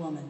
woman.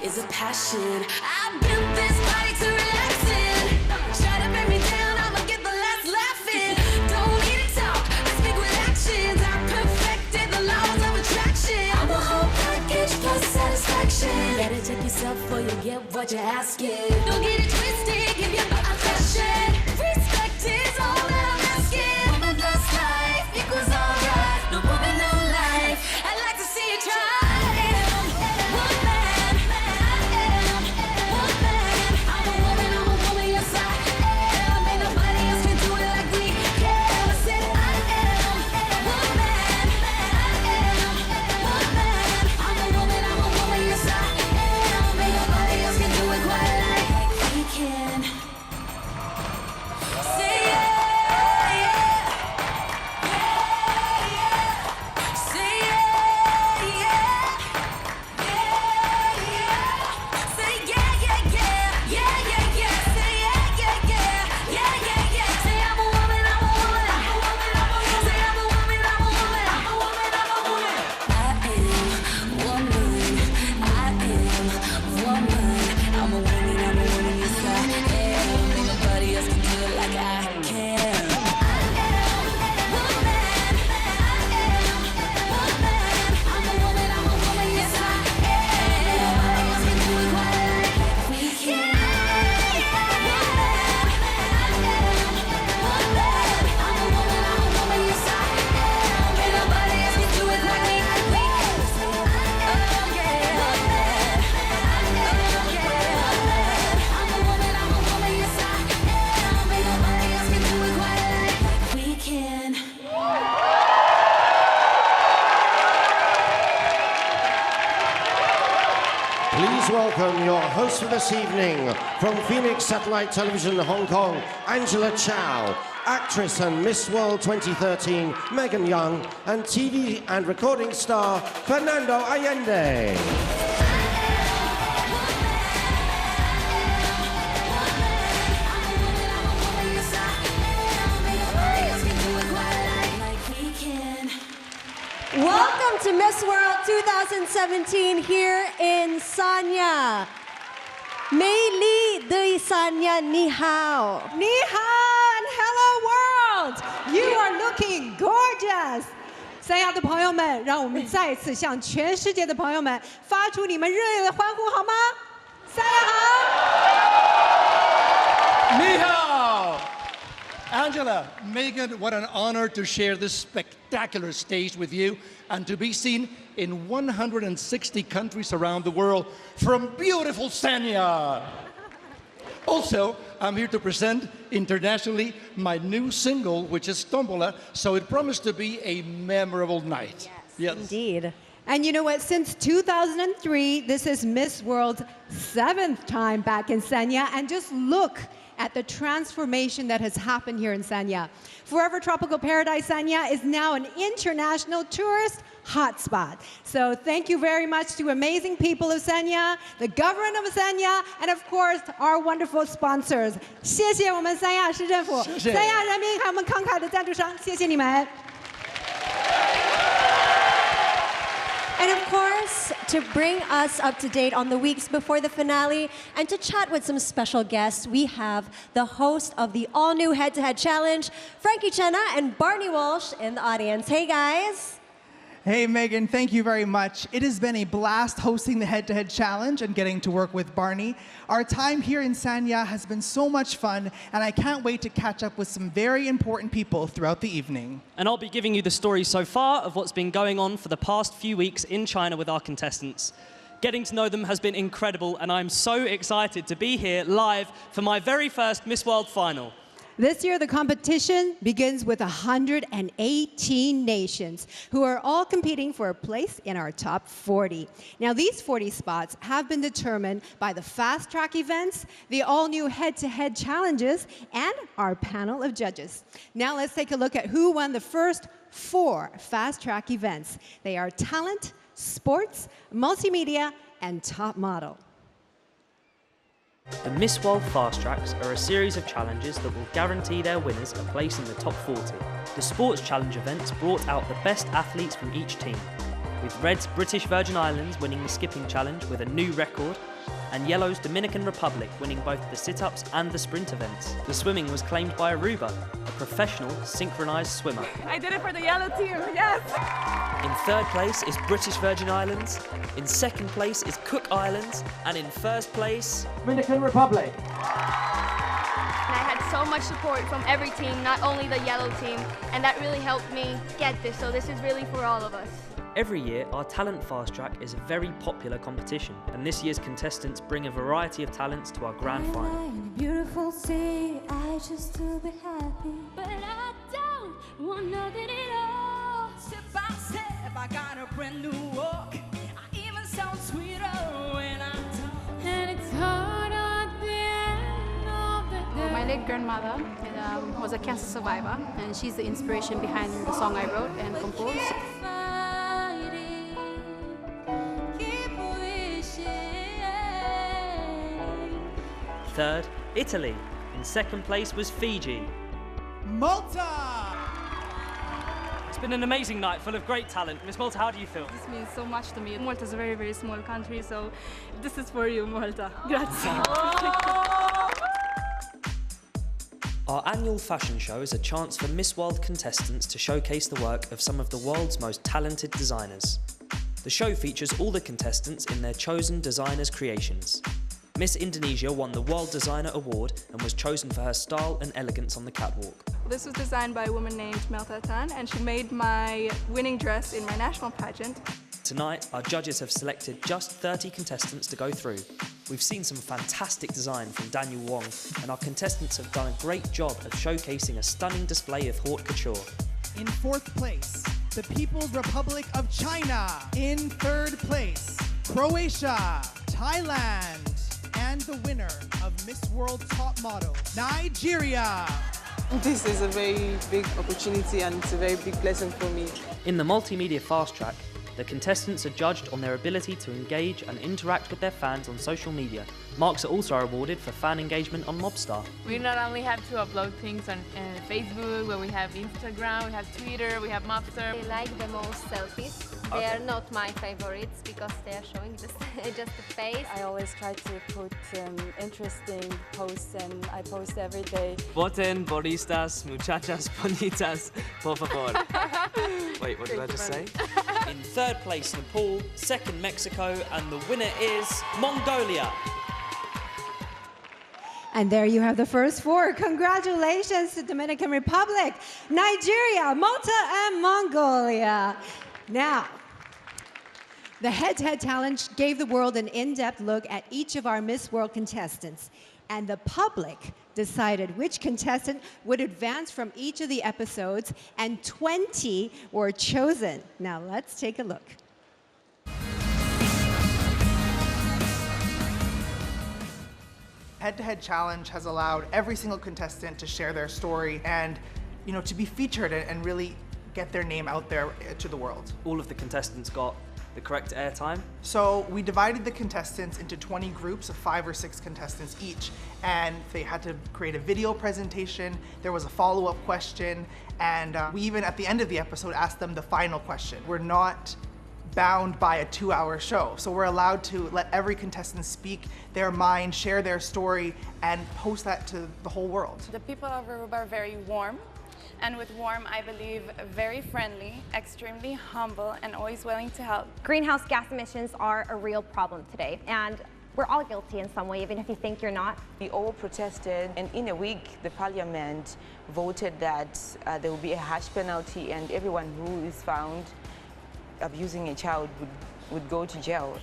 Is a passion. I built this body to relax in. Try to bring me down, I'ma get the last laughing. Don't need to talk, I speak with actions. I perfected the laws of attraction. I'm a whole package plus satisfaction. Better check yourself before you get what you're asking. Don't get it twisted, give your thought a passion. Respect is all that I'm asking. Woman plus life equals alright. No woman, no life. I'd like to see you try. Please welcome your host for this evening, from Phoenix Satellite Television, Hong Kong, Angela Chow, actress and Miss World 2013, Megan Young, and TV and recording star, Fernando Allende. Welcome to Miss World 2017 here in Sanya. 美丽的 Sanya, ni hao. Ni hao and hello world! You are looking gorgeous! 三亚的朋友们，让我们再一次向全世界的朋友们发出你们热烈的欢呼，好吗？三亚好！ Ni hao! Angela, Megan, what an honor to share this spectacular stage with you and to be seen in 160 countries around the world from beautiful Sanya. Also, I'm here to present internationally my new single, which is Tombola, so it promised to be a memorable night. Yes, indeed. And you know what? Since 2003, this is Miss World's 7th time back in Sanya. And just look at the transformation that has happened here in Sanya. Forever Tropical Paradise Sanya is now an international tourist hotspot. So thank you very much to amazing people of Sanya, the government of Sanya, and of course our wonderful sponsors. 谢谢我们三亚市政府、三亚人民还有我们慷慨的赞助商，谢谢你们。And of course, to bring us up to date on the weeks before the finale and to chat with some special guests, we have the host of the all-new head-to-head challenge, Frankie Chenna and Barney Walsh in the audience. Hey guys. Hey Megan, thank you very much. It has been a blast hosting the head-to-head challenge and getting to work with Barney. Our time here in Sanya has been so much fun, and I can't wait to catch up with some very important people throughout the evening. And I'll be giving you the story so far of what's been going on for the past few weeks in China with our contestants. Getting to know them has been incredible, and I'm so excited to be here live for my very first Miss World final. This year, the competition begins with 118 nations who are all competing for a place in our top 40. Now, these 40 spots have been determined by the fast track events, the all-new head-to-head challenges, and our panel of judges. Now, let's take a look at who won the first 4 fast track events. They are talent, sports, multimedia, and top model. The Miss World Fast Tracks are a series of challenges that will guarantee their winners a place in the top 40. The Sports Challenge events brought out the best athletes from each team, with Red's British Virgin Islands winning the skipping challenge with a new record, and Yellow's Dominican Republic winning both the sit-ups and the sprint events. The swimming was claimed by Aruba, a professional synchronised swimmer. I did it for the yellow team, yes! In third place is British Virgin Islands, in second place is Cook Islands, and in first place, Dominican Republic. And I had so much support from every team, not only the yellow team, and that really helped me get this, so this is really for all of us. Every year, our Talent Fast Track is a very popular competition, and this year's contestants bring a variety of talents to our grand final. Beautiful city, I just to be happy, but I don't want nothing at all. Step by step, I got a brand new walk. I even sound sweeter when I talk, and it's hard at the end of the day. My late grandmother was a cancer survivor, and she's the inspiration behind the song I wrote and composed. Third, Italy. In second place was Fiji. Malta! It's been an amazing night full of great talent. Miss Malta, how do you feel? This means so much to me. Malta is a very, very small country, so this is for you, Malta. Grazie. Our annual fashion show is a chance for Miss World contestants to showcase the work of some of the world's most talented designers. The show features all the contestants in their chosen designers' creations. Miss Indonesia won the World Designer Award and was chosen for her style and elegance on the catwalk. This was designed by a woman named Melta Tan, and she made my winning dress in my national pageant. Tonight, our judges have selected just 30 contestants to go through. We've seen some fantastic design from Daniel Wong, and our contestants have done a great job of showcasing a stunning display of haute couture. In fourth place, the People's Republic of China. In third place, Croatia, Thailand, and the winner of Miss World Top Model, Nigeria. This is a very big opportunity and it's a very big blessing for me. In the Multimedia Fast Track, the contestants are judged on their ability to engage and interact with their fans on social media. Marks are also awarded for fan engagement on Mobstar. We not only have to upload things on Facebook, but we have Instagram, we have Twitter, we have Mobster. I like the most selfies. They are not my favorites because they are showing just the face. I always try to put interesting posts and I post every day. Voten, boristas, muchachas bonitas, por favor. Wait, what did I just say? In third place, Nepal, second, Mexico, and the winner is Mongolia. And there you have the first 4. Congratulations to Dominican Republic, Nigeria, Malta, and Mongolia. Now, the head-to-head challenge gave the world an in-depth look at each of our Miss World contestants. And the public decided which contestant would advance from each of the episodes, and 20 were chosen. Now let's take a look. Head-to-Head Challenge has allowed every single contestant to share their story and, to be featured and really get their name out there to the world. All of the contestants got the correct airtime. So we divided the contestants into 20 groups of 5 or 6 contestants each, and they had to create a video presentation. There was a follow-up question, and we even at the end of the episode asked them the final question. We're not bound by a 2-hour show, so we're allowed to let every contestant speak their mind, share their story, and post that to the whole world. The people of Aruba are very warm. And with warm, I believe very friendly, extremely humble, and always willing to help. Greenhouse gas emissions are a real problem today, and we're all guilty in some way, even if you think you're not. We all protested, and in a week, the parliament voted that there will be a harsh penalty, and everyone who is found abusing a child would go to jail.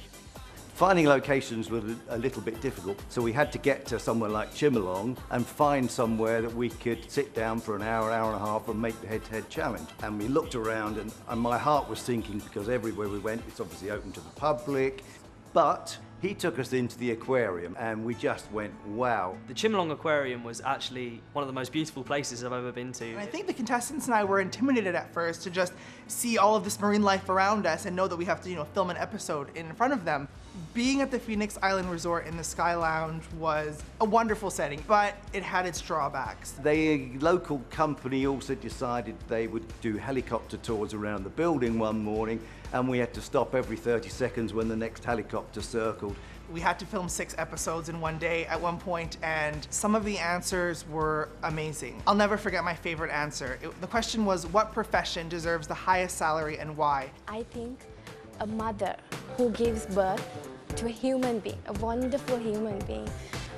Finding locations was a little bit difficult, so we had to get to somewhere like Chimalong and find somewhere that we could sit down for an hour, hour and a half and make the head-to-head challenge. And we looked around and my heart was sinking because everywhere we went, it's obviously open to the public, but he took us into the aquarium and we just went, wow. The Chimalong Aquarium was actually one of the most beautiful places I've ever been to. And I think the contestants and I were intimidated at first to just see all of this marine life around us and know that we have to, film an episode in front of them. Being at the Phoenix Island Resort in the Sky Lounge was a wonderful setting, but it had its drawbacks. The local company also decided they would do helicopter tours around the building one morning, and we had to stop every 30 seconds when the next helicopter circled. We had to film 6 episodes in one day at one point, and some of the answers were amazing. I'll never forget my favorite answer. The question was, what profession deserves the highest salary and why? I think a mother who gives birth to a human being, a wonderful human being,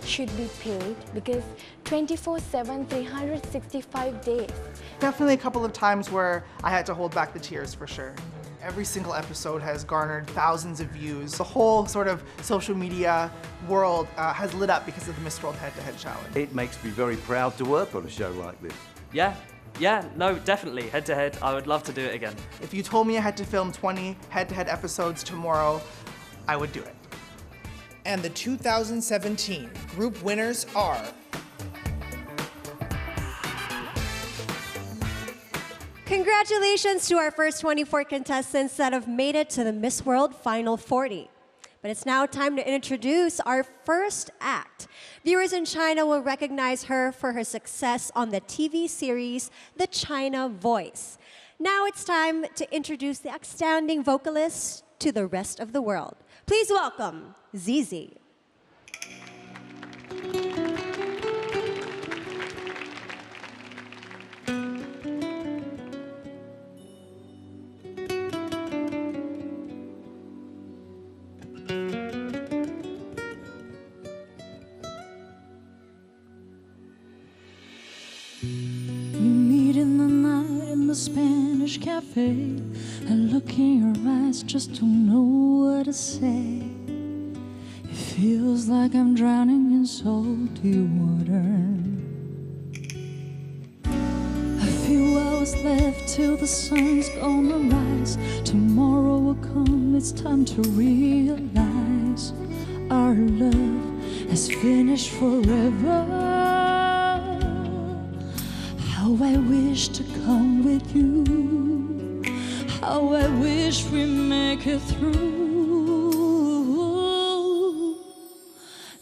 should be paid because 24/7, 365 days. Definitely a couple of times where I had to hold back the tears for sure. Every single episode has garnered thousands of views. The whole sort of social media world has lit up because of the Miss World Head-to-Head Challenge. It makes me very proud to work on a show like this. Yeah, no, definitely. Head-to-head, I would love to do it again. If you told me I had to film 20 head-to-head episodes tomorrow, I would do it. And the 2017 group winners are... Congratulations to our first 24 contestants that have made it to the Miss World Final 40. But it's now time to introduce our first act. Viewers in China will recognize her for her success on the TV series The China Voice. Now it's time to introduce the outstanding vocalists to the rest of the world. Please welcome Zizi. Spanish cafe and look in your eyes, just don't know what to say. It feels like I'm drowning in salty water. A few hours left till the sun's gonna rise. Tomorrow will come, it's time to realize our love has finished forever. How I wish to come with you. How I wish we make it through.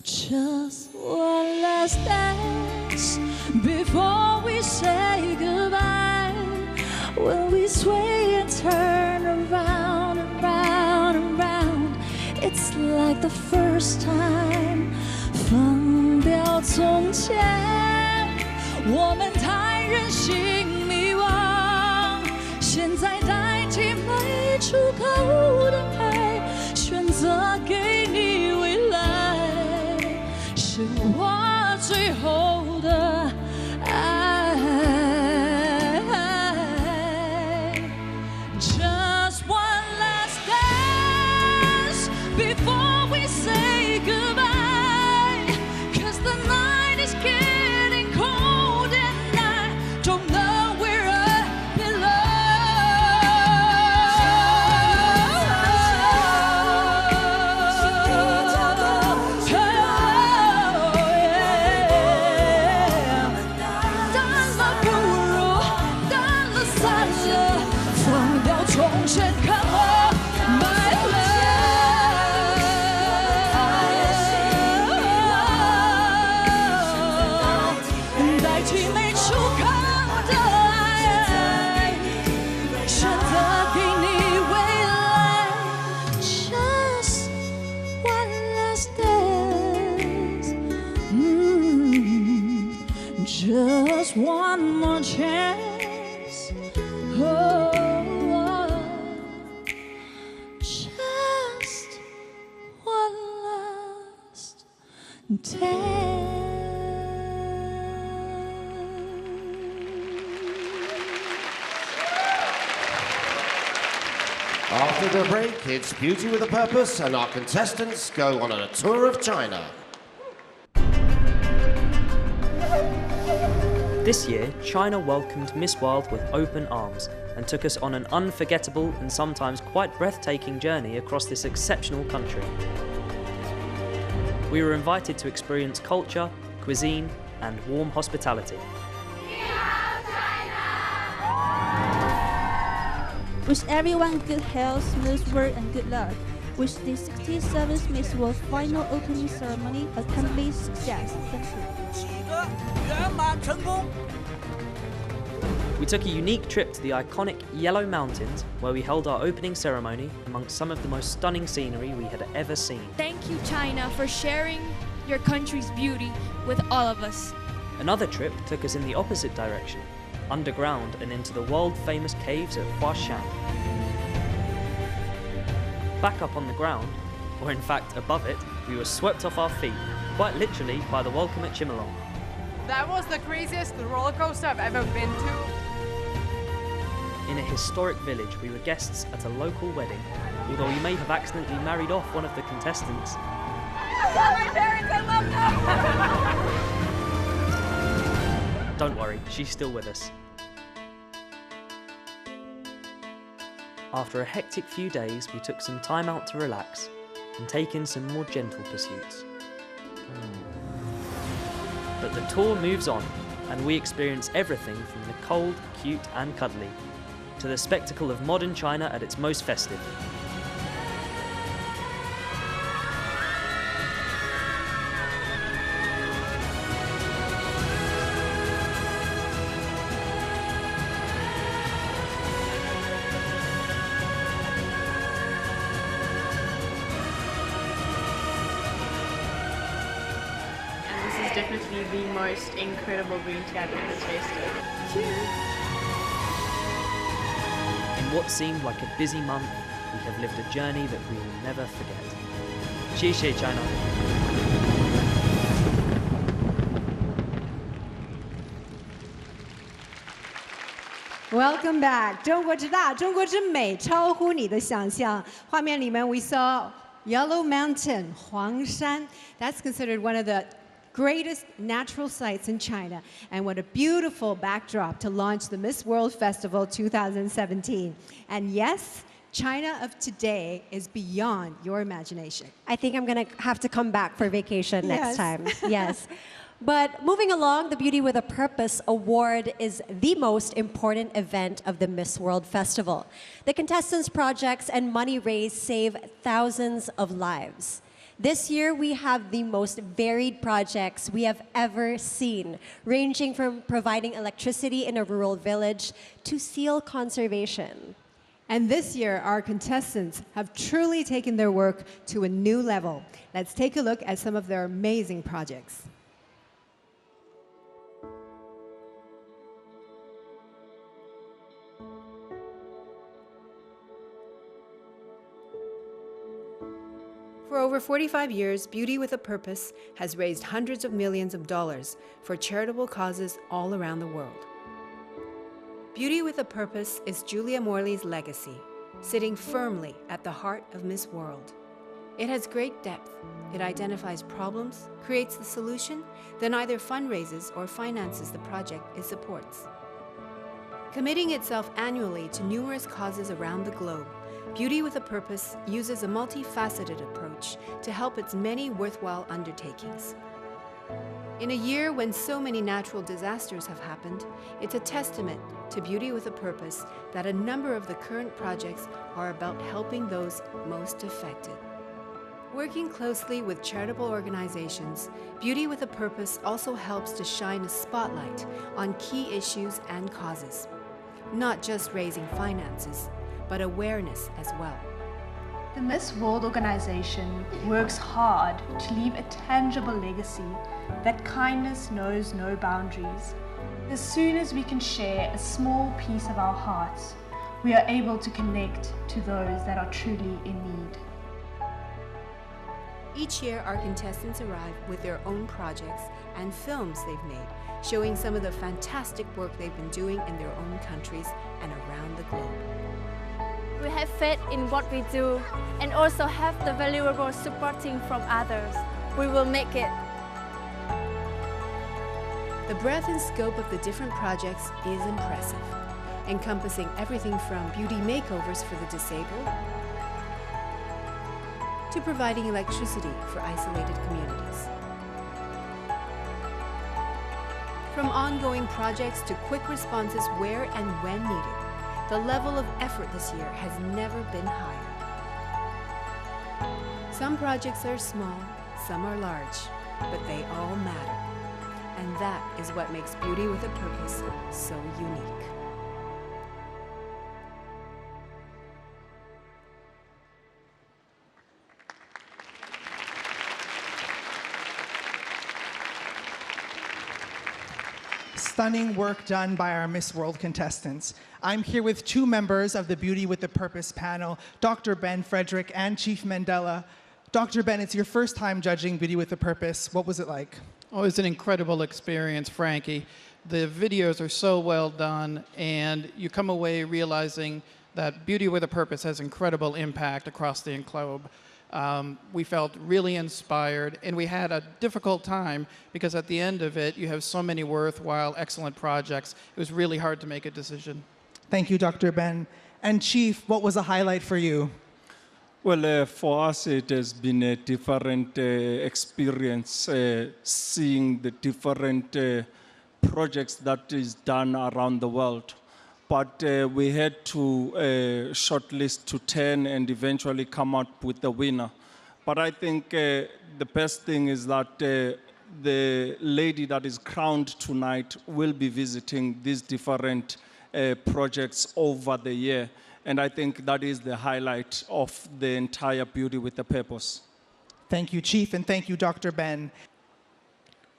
Just one last dance before we say goodbye. When we sway and turn around and round and round, it's like the first time. 放掉从前，我们太任性迷惘，现在代替没出口的爱，选择给你未来，是我最后的爱。Just one last dance before we say goodbye, 'cause the night is getting cold and I don't know just one more chance. Oh, just one last dance. After the break, it's Beauty with a Purpose, and our contestants go on a tour of China. This year, China welcomed Miss World with open arms and took us on an unforgettable and sometimes quite breathtaking journey across this exceptional country. We were invited to experience culture, cuisine, and warm hospitality. Wish everyone good health, smooth work, and good luck. Wish the 67th Miss World final opening ceremony a complete success. Thank you. We took a unique trip to the iconic Yellow Mountains, where we held our opening ceremony amongst some of the most stunning scenery we had ever seen. Thank you, China, for sharing your country's beauty with all of us. Another trip took us in the opposite direction, underground and into the world-famous caves at Huashan. Back up on the ground, or in fact above it, we were swept off our feet, quite literally by the welcome at Chimelong. That was the craziest roller coaster I've ever been to. In a historic village, we were guests at a local wedding, although we may have accidentally married off one of the contestants. I love my parents, I love them! Don't worry, she's still with us. After a hectic few days, we took some time out to relax and take in some more gentle pursuits. But the tour moves on, and we experience everything from the cold, cute and cuddly, to the spectacle of modern China at its most festive. Definitely the most incredible green tea I've ever tasted. Cheers! In what seemed like a busy month, we have lived a journey that we will never forget. 谢谢 China. Welcome back. 中国之大，中国之美，超乎你的想象。画面里面 we saw Yellow Mountain, Huangshan. That's considered one of the greatest natural sights in China, and what a beautiful backdrop to launch the Miss World Festival 2017. And yes, China of today is beyond your imagination. I think I'm going to have to come back for vacation next Yes. time. Yes. But moving along, the Beauty with a Purpose Award is the most important event of the Miss World Festival. The contestants' projects and money raised save thousands of lives. This year, we have the most varied projects we have ever seen, ranging from providing electricity in a rural village to seal conservation. And this year, our contestants have truly taken their work to a new level. Let's take a look at some of their amazing projects. For over 45 years, Beauty with a Purpose has raised hundreds of millions of dollars for charitable causes all around the world. Beauty with a Purpose is Julia Morley's legacy, sitting firmly at the heart of Miss World. It has great depth. It identifies problems, creates the solution, then either fundraises or finances the project it supports. Committing itself annually to numerous causes around the globe, Beauty with a Purpose uses a multifaceted approach to help its many worthwhile undertakings. In a year when so many natural disasters have happened, it's a testament to Beauty with a Purpose that a number of the current projects are about helping those most affected. Working closely with charitable organizations, Beauty with a Purpose also helps to shine a spotlight on key issues and causes, not just raising finances, but awareness as well. The Miss World organization works hard to leave a tangible legacy that kindness knows no boundaries. As soon as we can share a small piece of our hearts, we are able to connect to those that are truly in need. Each year, our contestants arrive with their own projects and films they've made, showing some of the fantastic work they've been doing in their own countries and around the globe. We have faith in what we do and also have the valuable supporting from others. We will make it. The breadth and scope of the different projects is impressive, encompassing everything from beauty makeovers for the disabled to providing electricity for isolated communities. From ongoing projects to quick responses where and when needed, the level of effort this year has never been higher. Some projects are small, some are large, but they all matter. And that is what makes Beauty with a Purpose so unique. Stunning work done by our Miss World contestants. I'm here with two members of the Beauty with a Purpose panel, Dr. Ben Frederick and Chief Mandela. Dr. Ben, it's your first time judging Beauty with a Purpose. What was it like? Oh, it's an incredible experience, Frankie. The videos are so well done, and you come away realizing that Beauty with a Purpose has incredible impact across the globe. We felt really inspired, and we had a difficult time because at the end of it, you have so many worthwhile, excellent projects. It was really hard to make a decision. Thank you, Dr. Ben. And Chief, what was a highlight for you? Well, for us, it has been a different experience seeing the different projects that is done around the world. But we had to shortlist to 10 and eventually come up with the winner. But I think the best thing is that the lady that is crowned tonight will be visiting these different projects over the year. And I think that is the highlight of the entire Beauty with a Purpose. Thank you, Chief, and thank you, Dr. Ben.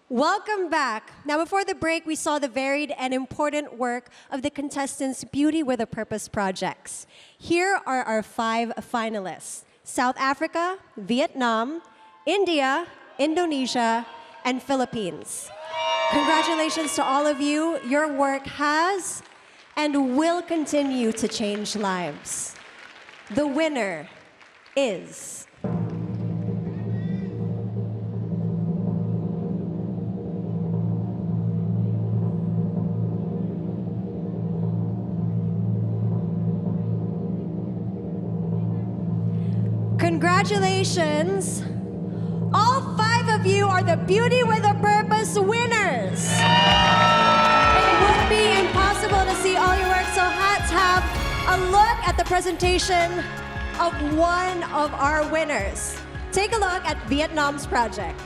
Welcome back. Now, before the break, we saw the varied and important work of the contestants' Beauty with a Purpose projects. Here are our 5 finalists: South Africa, Vietnam, India, Indonesia, and Philippines. Congratulations to all of you. Your work has and will continue to change lives. The winner is... Congratulations. All 5 of you are the Beauty with a Purpose winners. It would be impossible to see all your work, so let's have a look at the presentation of one of our winners. Take a look at Vietnam's project.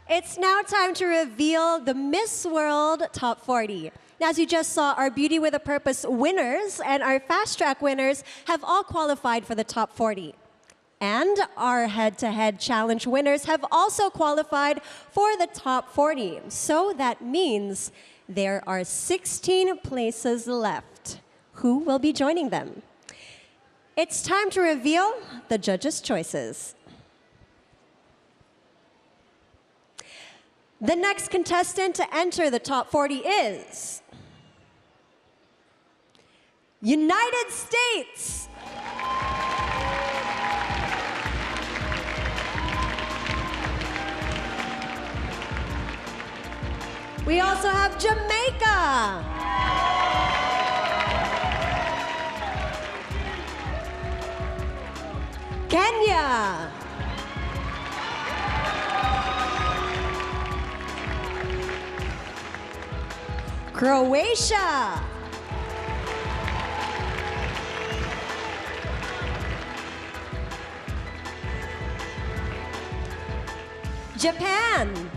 It's now time to reveal the Miss World Top 40. Now, as you just saw, our Beauty with a Purpose winners and our Fast Track winners have all qualified for the Top 40. And our head-to-head challenge winners have also qualified for the Top 40. So that means there are 16 places left. Who will be joining them? It's time to reveal the judges' choices. The next contestant to enter the top 40 is United States. We also have Jamaica. Kenya. Croatia. Japan.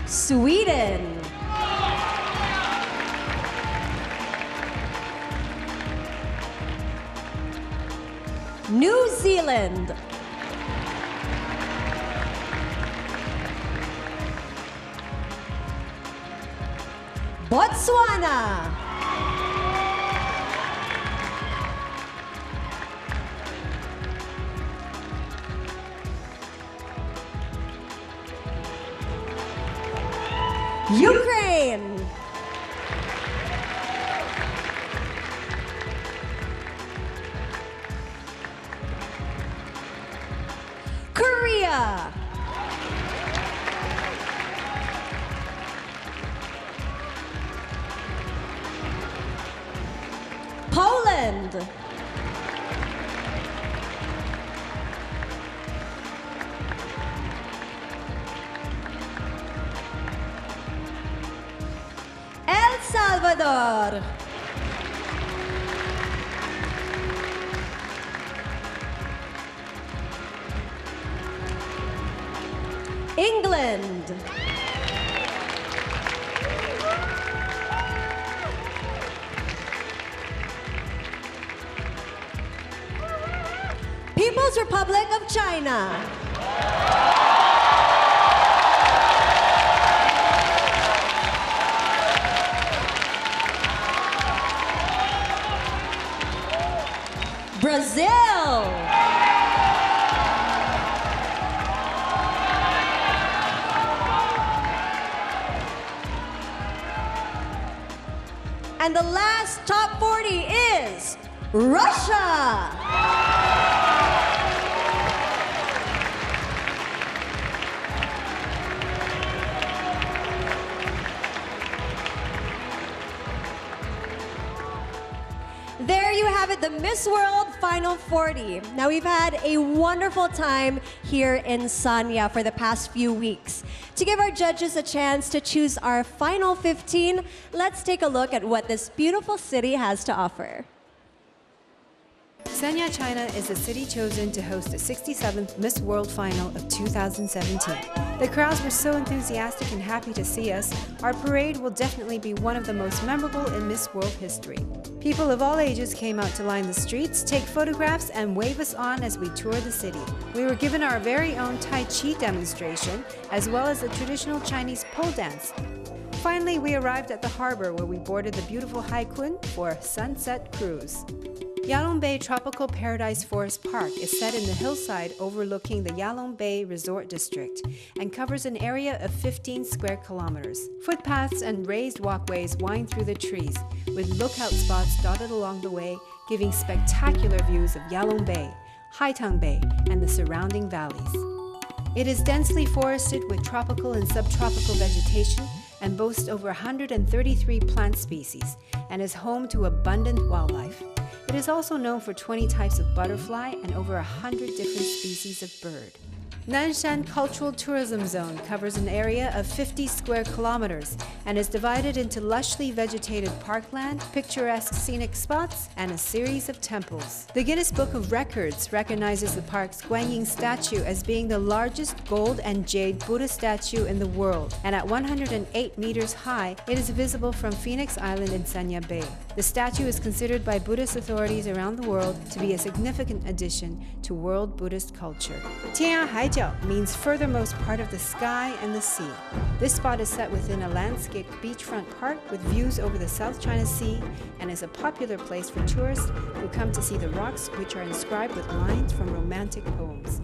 Sweden. New Zealand. Botswana. Ukraine. Korea. Poland. El Salvador. England. People's Republic of China. Brazil. And the last top 40 is Russia. There you have it, the Miss World Final 40. Now we've had a wonderful time here in Sanya for the past few weeks. To give our judges a chance to choose our final 15, let's take a look at what this beautiful city has to offer. Sanya, China is the city chosen to host the 67th Miss World Final of 2017. The crowds were so enthusiastic and happy to see us. Our parade will definitely be one of the most memorable in Miss World history. People of all ages came out to line the streets, take photographs, and wave us on as we toured the city. We were given our very own Tai Chi demonstration, as well as the traditional Chinese pole dance. Finally, we arrived at the harbor where we boarded the beautiful Haikun for a sunset cruise. Yalong Bay Tropical Paradise Forest Park is set in the hillside overlooking the Yalong Bay Resort District and covers an area of 15 square kilometers. Footpaths and raised walkways wind through the trees, with lookout spots dotted along the way, giving spectacular views of Yalong Bay, Haitang Bay, and the surrounding valleys. It is densely forested with tropical and subtropical vegetation and boasts over 133 plant species and is home to abundant wildlife. It is also known for 20 types of butterfly and over 100 different species of bird. Nanshan Cultural Tourism Zone covers an area of 50 square kilometers and is divided into lushly vegetated parkland, picturesque scenic spots, and a series of temples. The Guinness Book of Records recognizes the park's Guanyin statue as being the largest gold and jade Buddha statue in the world, and at 108 meters high, it is visible from Phoenix Island in Sanya Bay. The statue is considered by Buddhist authorities around the world to be a significant addition to world Buddhist culture. 天涯海角 means furthermost part of the sky and the sea. This spot is set within a landscaped beachfront park with views over the South China Sea and is a popular place for tourists who come to see the rocks, which are inscribed with lines from romantic poems.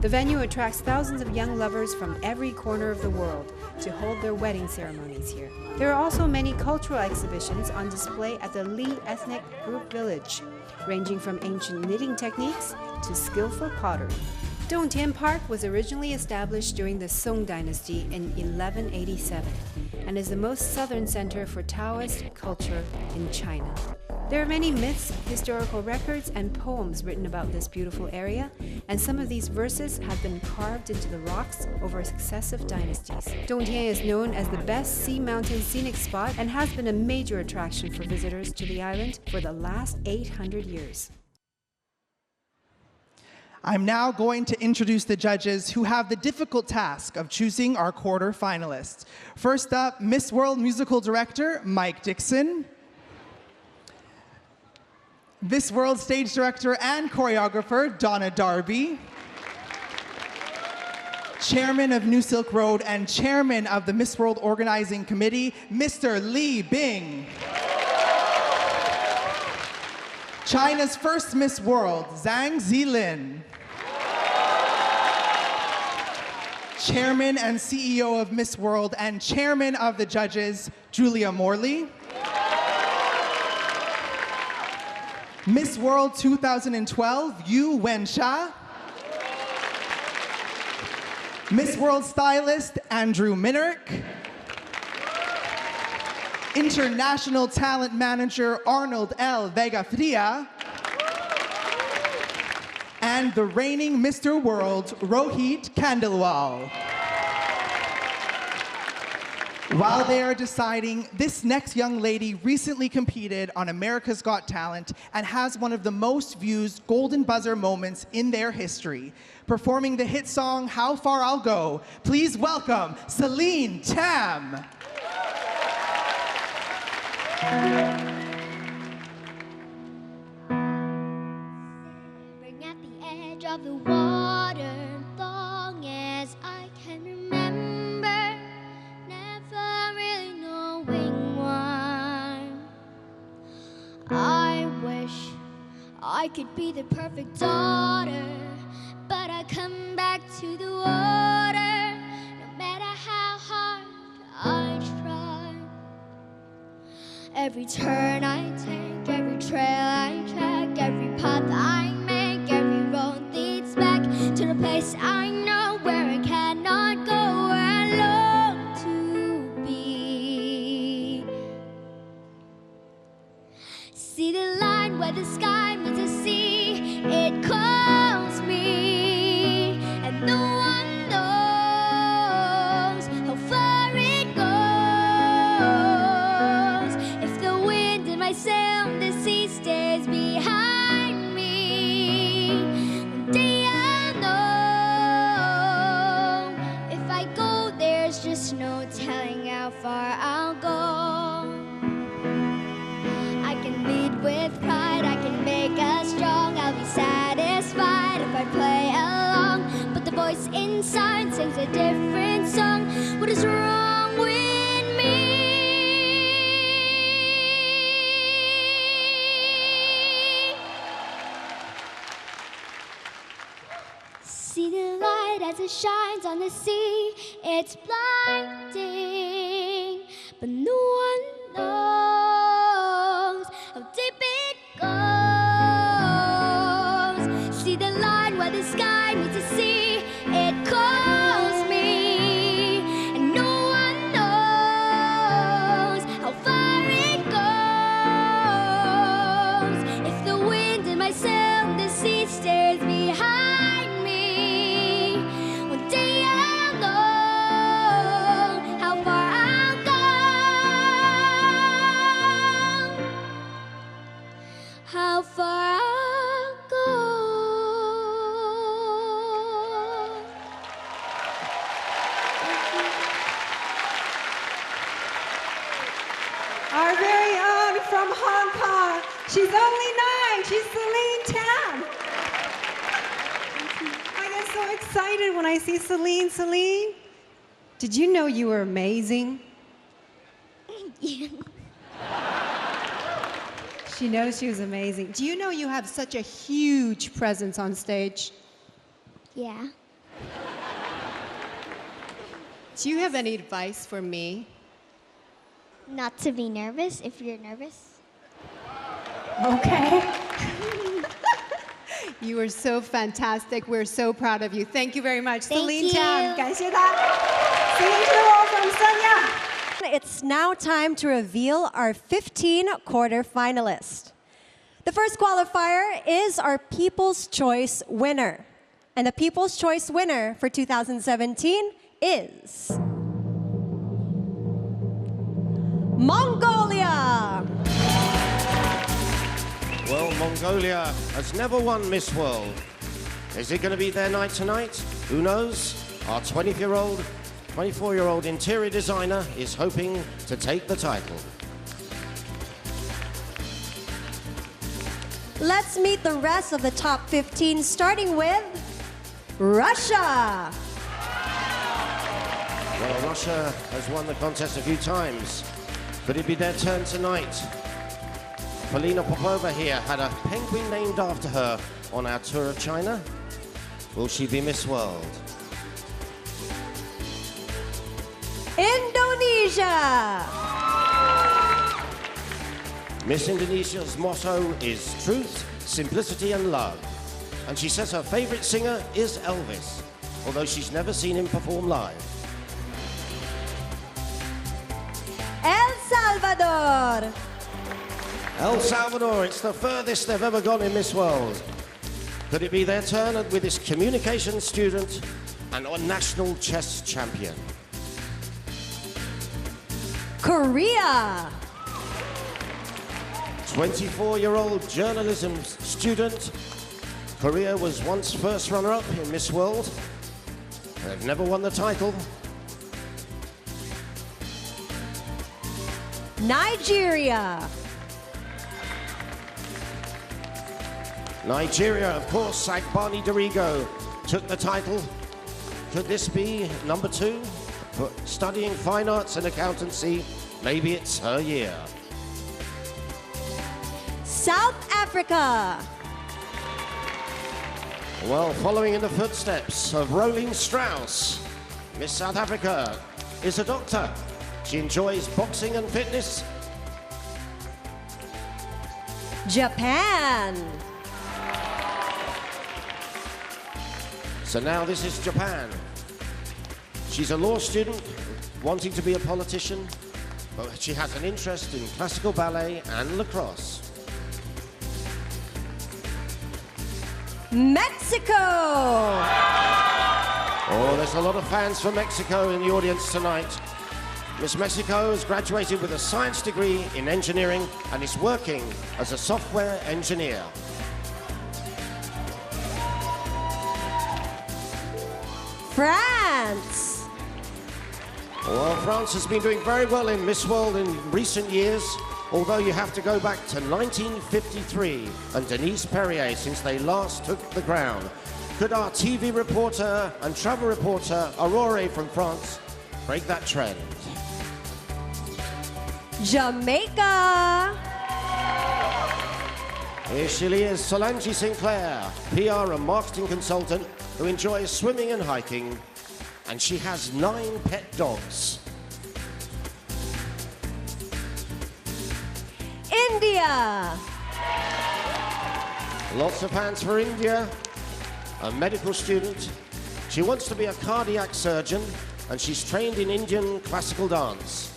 The venue attracts thousands of young lovers from every corner of the world to hold their wedding ceremonies here. There are also many cultural exhibitions on display at the Li Ethnic Group Village, ranging from ancient knitting techniques to skillful pottery. Dongtian Park was originally established during the Song Dynasty in 1187 and is the most southern center for Taoist culture in China. There are many myths, historical records, and poems written about this beautiful area, and some of these verses have been carved into the rocks over successive dynasties. Dongtian is known as the best sea mountain scenic spot and has been a major attraction for visitors to the island for the last 800 years. I'm now going to introduce the judges who have the difficult task of choosing our quarter-finalists. First up, Miss World Musical Director, Mike Dixon. Miss World Stage Director and Choreographer, Donna Darby. Chairman of New Silk Road and Chairman of the Miss World Organizing Committee, Mr. Li Bing. China's first Miss World, Zhang Zilin. Chairman and CEO of Miss World and Chairman of the Judges, Julia Morley. Miss World 2012, Yu Wensha. Miss World Stylist, Andrew Minnick. International Talent Manager, Arnold L. Vega Fria. And the reigning Mr. World, Rohit Khandelwal. While they are deciding, this next young lady recently competed on America's Got Talent and has one of the most viewed golden buzzer moments in their history. Performing the hit song, How Far I'll Go, please welcome Celine Tam. Bring at the edge of the water, long as I can remember, never really knowing why. I wish I could be the perfect daughter, but I come back to the water, no matter how hard I try. Every turn I take, every trail I track, every path I make, every road leads back to the place I know where I cannot go, where I long to be. See the line where the sky meets the sea, it calls me, and no one knows how far it goes. If the wind in my sail, the sea stays behind me. One day I'll know. If I go, there's just no telling how far I'll go. I can lead with pride, I can make us strong. I'll be satisfied if I play along, but the voice inside sings a different song. What is wrong with me? See the light as it shines on the sea, it's blinding, but no one knows how deep it goes. See the line where the sky meets the sea, it calls me, and no one knows how far it goes. If the wind in my sail, the sea stays behind me. One day I'll know how far I'll go, how far I'll go. Our very own from She's only 9. She's Celine Tan. I get so excited when I see Celine. Celine, did you know you were amazing? She knows she was amazing. Do you know you have such a huge presence on stage? Yeah. Do you have any advice for me? Not to be nervous if you're nervous. Okay. You are so fantastic. We're so proud of you. Thank you very much. Thank Celine you. Tan. 感谢她. Celine Tan from Sanya. It's now time to reveal our 15 quarter-finalists. The first qualifier is our People's Choice winner. And the People's Choice winner for 2017 is Mongolia. Well, Mongolia has never won Miss World. Is it going to be their night tonight? Who knows? Our 24-year-old interior designer is hoping to take the title. Let's meet the rest of the top 15, starting with Russia. Well, Russia has won the contest a few times. Could it be their turn tonight? Polina Popova here had a penguin named after her on our tour of China. Will she be Miss World? Indonesia. Miss Indonesia's motto is truth, simplicity and love. And she says her favorite singer is Elvis, although she's never seen him perform live. El Salvador. El Salvador, it's the furthest they've ever gone in Miss World. Could it be their turn with this communication student and a national chess champion? Korea. 24-year-old journalism student. Korea was once first runner-up in Miss World. They've never won the title. Nigeria. Nigeria, of course, Sagbani Dorigo took the title. Could this be number 2? For studying fine arts and accountancy, maybe it's her year. South Africa. Well, following in the footsteps of Rolling Strauss, Miss South Africa is a doctor. She enjoys boxing and fitness. Japan. So now this is Japan. She's a law student wanting to be a politician, but she has an interest in classical ballet and lacrosse. Mexico. Oh, there's a lot of fans from Mexico in the audience tonight. Miss Mexico has graduated with a science degree in engineering and is working as a software engineer. France. Well, France has been doing very well in Miss World in recent years, although you have to go back to 1953 and Denise Perrier since they last took the crown. Could our TV reporter and travel reporter, Aurore from France, break that trend? Jamaica. Here she is, Solange Sinclair, PR and marketing consultant who enjoys swimming and hiking, and she has 9 pet dogs. India. Lots of fans for India, a medical student. She wants to be a cardiac surgeon, and she's trained in Indian classical dance.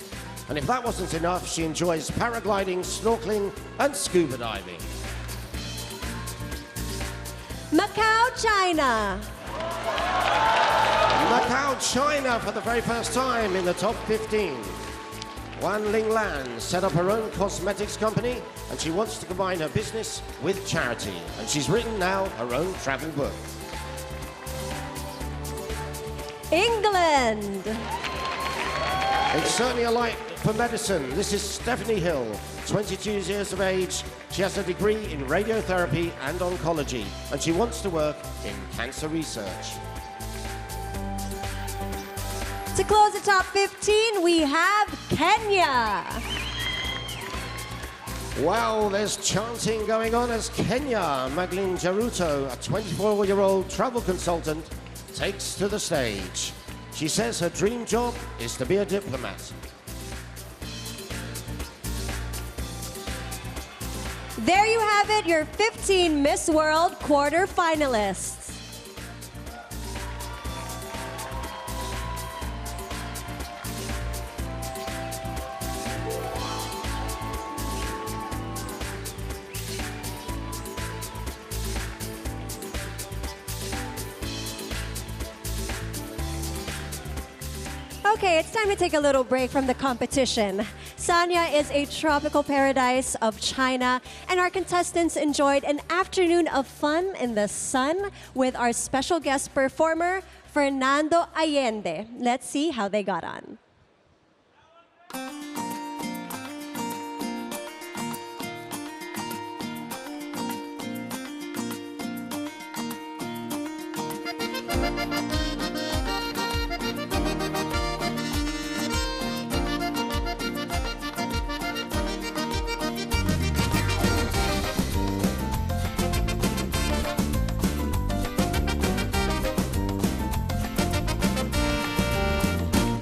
And if that wasn't enough, she enjoys paragliding, snorkeling, and scuba diving. Macau, China. Macau, China for the very first time in the top 15. Wan Ling Lan set up her own cosmetics company and she wants to combine her business with charity. And she's written now her own travel book. England. It's certainly a for medicine, this is Stephanie Hill, 22 years of age. She has a degree in radiotherapy and oncology, and she wants to work in cancer research. To close the top 15, we have Kenya. Wow, there's chanting going on as Kenya Magdalene Jaruto, a 24-year-old travel consultant, takes to the stage. She says her dream job is to be a diplomat. There you have it, your 15 Miss World quarter-finalists. Okay, it's time to take a little break from the competition. Sanya is a tropical paradise of China, and our contestants enjoyed an afternoon of fun in the sun with our special guest performer, Fernando Allende. Let's see how they got on.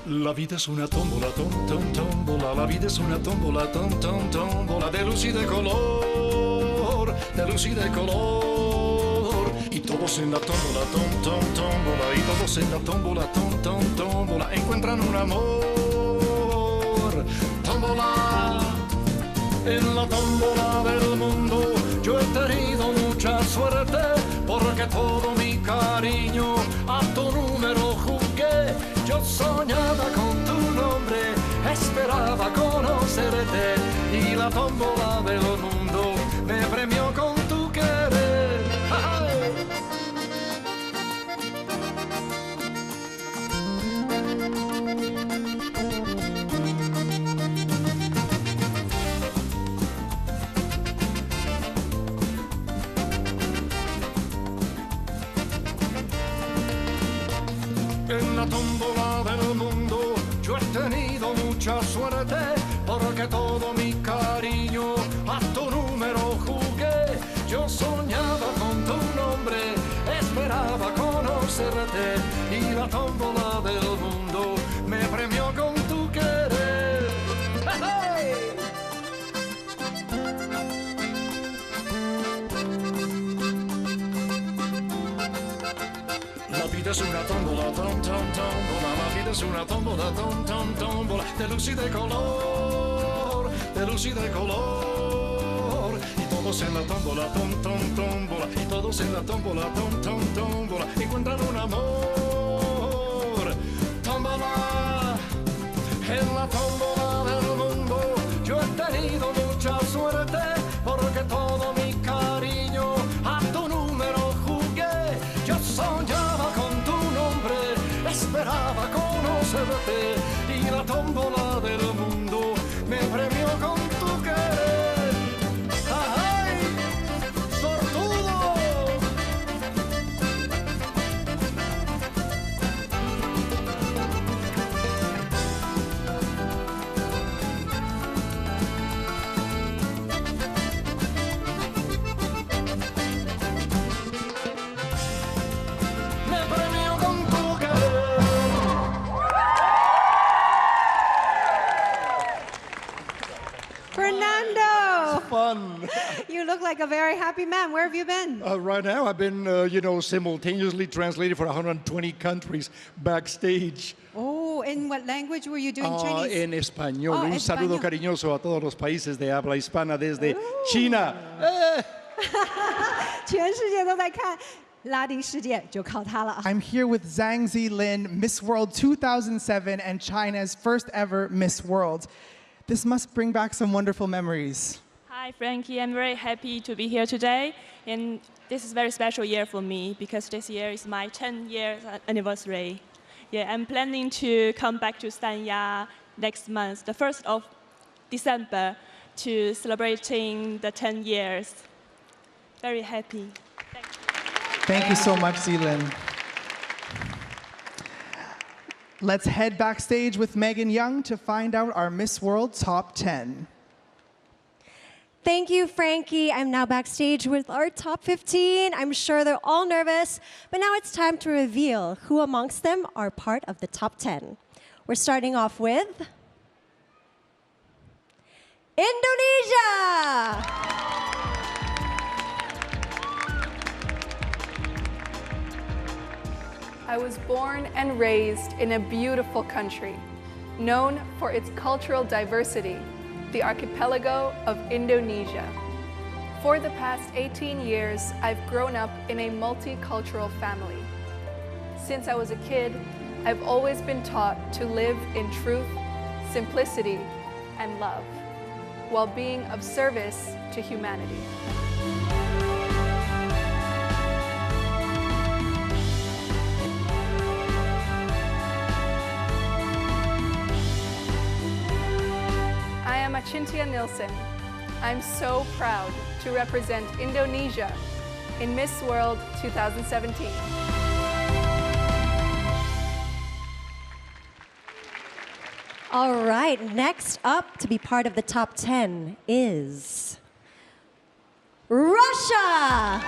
La vida es una tómbola, tómbola, la vida es una tómbola, tómbola, de luz y de color, y todos en la tómbola, tómbola, y todos en la tómbola, tómbola, encuentran un amor, tómbola, en la tómbola del mundo yo he tenido mucha suerte, porque todo mi cariño a tu número jugué. Yo soñaba con tu nombre, esperaba conocerte, y la tómbola del mundo me premió con tu querer. ¡Ay! En la tómbola del mundo yo he tenido mucha suerte, porque todo mi cariño a tu número jugué. Yo soñaba con tu nombre, esperaba conocerte, y la tómbola del mundo me premió con tu querer. ¡Hey! La vida es una tómbola, tómbola, la vida es una tómbola, tómbola, de luz y de color, y todos en la tómbola, tómbola, y todos en la tómbola, tómbola, encuentran un amor, tómbola, en la tómbola del mundo yo he tenido mucha suerte, porque todo mi cariño a tu número jugué. Yo soñaba con tu nombre, esperaba conocerte, y la tómbola del mundo me premió con tu querer. ¡Ay, sortudo! Fernando! Fun. You look like a very happy man. Where have you been? Right now, I've been, simultaneously translated for 120 countries backstage. Oh, in what language were you doing Chinese? En español. Oh, Un saludo español. cariñoso a todos los países de habla hispana desde China. 全世界都在看拉丁世界，就靠他了。 I'm here with Zhang Zilin, Miss World 2007 and China's first ever Miss World. This must bring back some wonderful memories. Hi, Frankie. I'm very happy to be here today. And this is a very special year for me because this year is my 10 years anniversary. Yeah, I'm planning to come back to Sanya next month, the 1st of December, to celebrating the 10 years. Very happy. Thank you so much, Zealand. Let's head backstage with Megan Young to find out our Miss World Top 10. Thank you, Frankie. I'm now backstage with our top 15. I'm sure they're all nervous, but now it's time to reveal who amongst them are part of the top 10. We're starting off with Indonesia! I was born and raised in a beautiful country, known for its cultural diversity, the archipelago of Indonesia. For the past 18 years, I've grown up in a multicultural family. Since I was a kid, I've always been taught to live in truth, simplicity, and love, while being of service to humanity. I am Achintia Nilsson. I'm so proud to represent Indonesia in Miss World 2017. All right, next up to be part of the top 10 is Russia!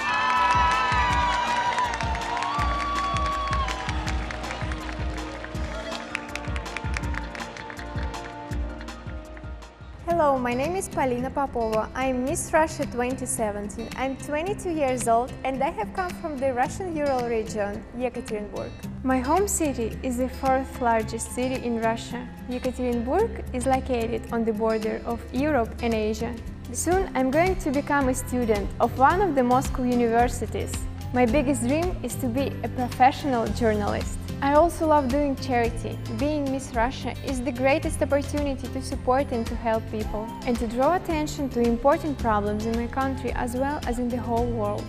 Hello, my name is Polina Popova. I'm Miss Russia 2017. I'm 22 years old and I have come from the Russian Ural region, Yekaterinburg. My home city is the fourth largest city in Russia. Yekaterinburg is located on the border of Europe and Asia. Soon I'm going to become a student of one of the Moscow universities. My biggest dream is to be a professional journalist. I also love doing charity. Being Miss Russia is the greatest opportunity to support and to help people, and to draw attention to important problems in my country as well as in the whole world.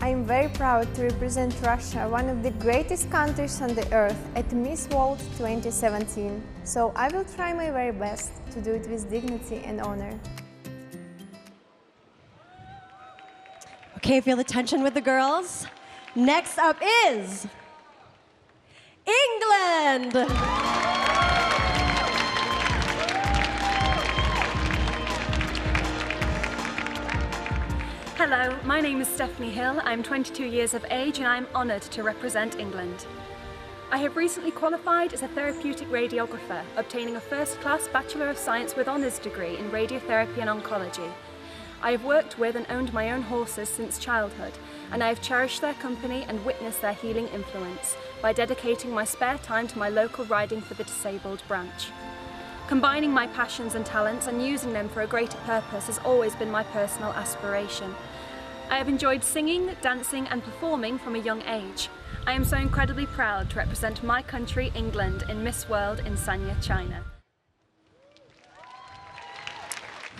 I am very proud to represent Russia, one of the greatest countries on the earth, at Miss World 2017. So I will try my very best to do it with dignity and honor. Okay, feel the tension with the girls. Next up is England! Hello, my name is Stephanie Hill. I'm 22 years of age and I'm honoured to represent England. I have recently qualified as a therapeutic radiographer, obtaining a first-class Bachelor of Science with honours degree in radiotherapy and oncology. I have worked with and owned my own horses since childhood, and I have cherished their company and witnessed their healing influence by dedicating my spare time to my local Riding for the Disabled branch. Combining my passions and talents and using them for a greater purpose has always been my personal aspiration. I have enjoyed singing, dancing and performing from a young age. I am so incredibly proud to represent my country, England, in Miss World in Sanya, China.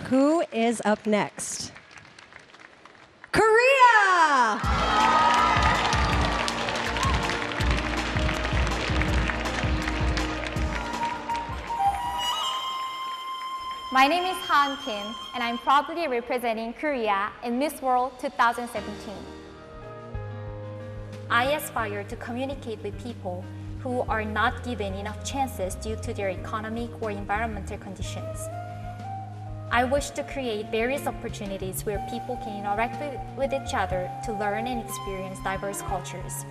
Who is up next? Korea! My name is Han Kim, and I'm proudly representing Korea in Miss World 2017. I aspire to communicate with people who are not given enough chances due to their economic or environmental conditions. I wish to create various opportunities where people can interact with each other to learn and experience diverse cultures.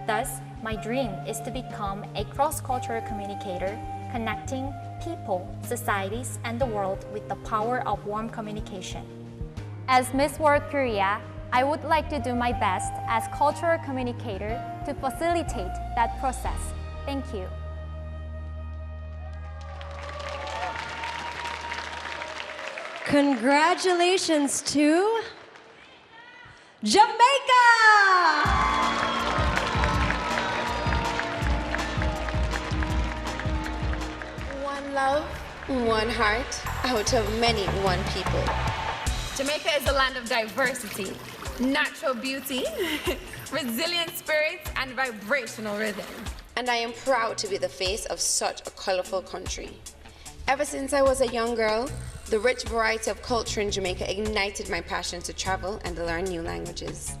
Thus, my dream is to become a cross-cultural communicator, connecting people, societies, and the world with the power of warm communication. As Miss World Korea, I would like to do my best as cultural communicator to facilitate that process. Thank you. Congratulations to Jamaica! One love, one heart, out of many, one people. Jamaica is a land of diversity, natural beauty, resilient spirits, and vibrational rhythm. And I am proud to be the face of such a colorful country. Ever since I was a young girl, the rich variety of culture in Jamaica ignited my passion to travel and learn new languages.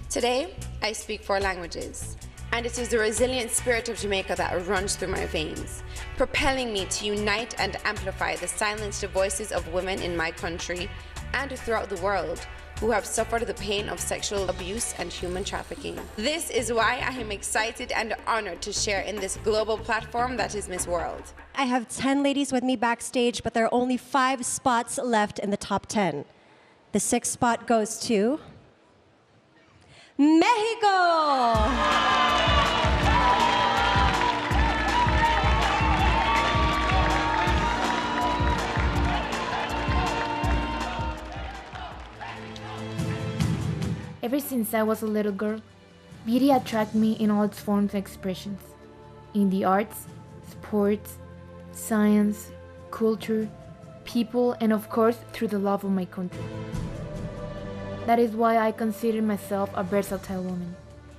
Today, I speak 4 languages, and it is the resilient spirit of Jamaica that runs through my veins, propelling me to unite and amplify the silenced voices of women in my country and throughout the world who have suffered the pain of sexual abuse and human trafficking. This is why I am excited and honored to share in this global platform that is Miss World. I have 10 ladies with me backstage, but there are only 5 spots left in the top 10. The 6th spot goes to Mexico! Ever since I was a little girl, beauty attracted me in all its forms and expressions. In the arts, sports, science, culture, people, and of course through the love of my country. That is why I consider myself a versatile woman.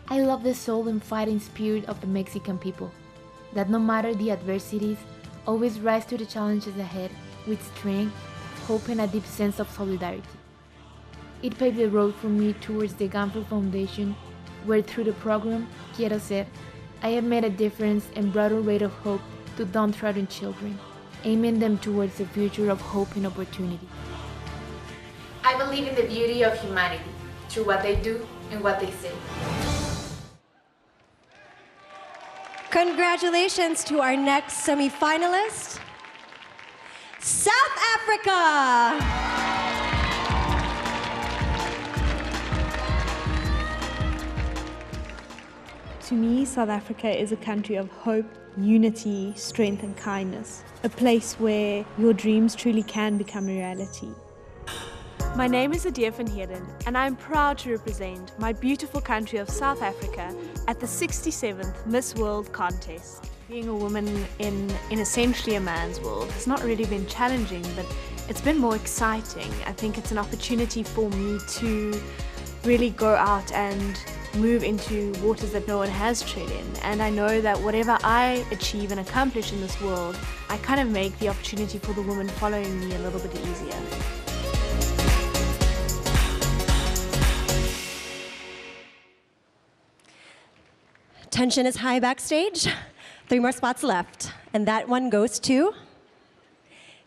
I love the soul and fighting spirit of the Mexican people, that no matter the adversities, always rise to the challenges ahead with strength, hope, and a deep sense of solidarity. It paved the road for me towards the Gamble Foundation, where through the program Quiero Ser, I have made a difference and brought a ray of hope to downtrodden children, aiming them towards a future of hope and opportunity. I believe in the beauty of humanity, through what they do and what they say. Congratulations to our next semi-finalist, South Africa! To me, South Africa is a country of hope, unity, strength and kindness. A place where your dreams truly can become a reality. My name is Diva and I am proud to represent my beautiful country of South Africa at the 67th Miss World contest. Being a woman in essentially a man's world has not really been challenging, but it's been more exciting. I think it's an opportunity for me to really go out and move into waters that no one has tread in, and I know that whatever I achieve and accomplish in this world, I kind of make the opportunity for the woman following me a little bit easier. Tension is high backstage. 3 more spots left, and that one goes to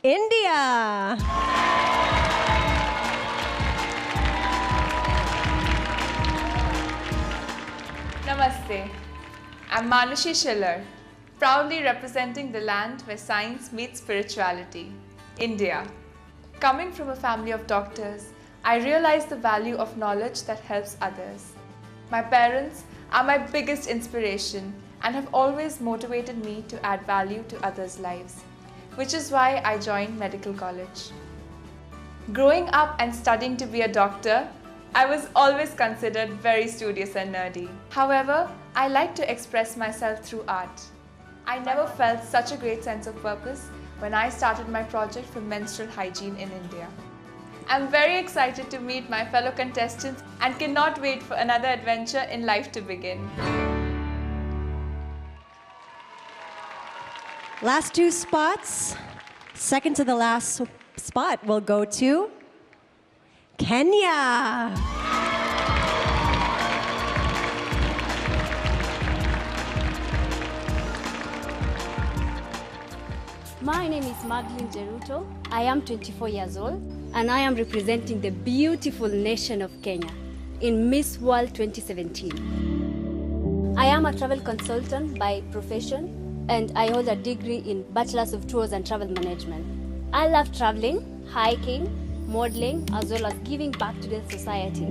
India. Namaste. I'm Manushi Schiller, proudly representing the land where science meets spirituality, India. Coming from a family of doctors, I realize the value of knowledge that helps others. My parents are my biggest inspiration and have always motivated me to add value to others' lives, which is why I joined medical college. Growing up and studying to be a doctor, I was always considered very studious and nerdy. However, I like to express myself through art. I never felt such a great sense of purpose when I started my project for menstrual hygiene in India. I'm very excited to meet my fellow contestants and cannot wait for another adventure in life to begin. Last 2 spots. Second to the last spot will go to Kenya. My name is Magdalene Jeruto. I am 24 years old and I am representing the beautiful nation of Kenya in Miss World 2017. I am a travel consultant by profession and I hold a degree in Bachelor's of Tours and Travel Management. I love traveling, hiking, modeling, as well as giving back to the society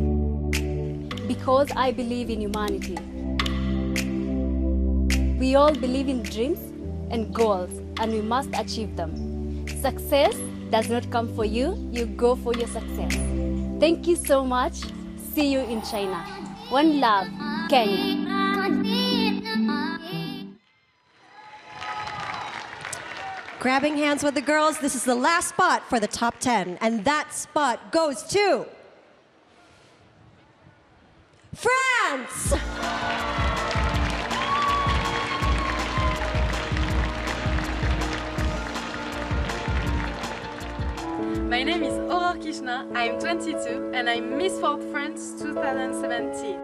because I believe in humanity. We all believe in dreams and goals and we must achieve them. Success does not come for you, you go for your success. Thank you so much. See you in China. One love, Kenya. Grabbing hands with the girls, this is the last spot for the top 10, and that spot goes to France! My name is Aurore Kishna, I'm 22 and I'm Miss World France 2017.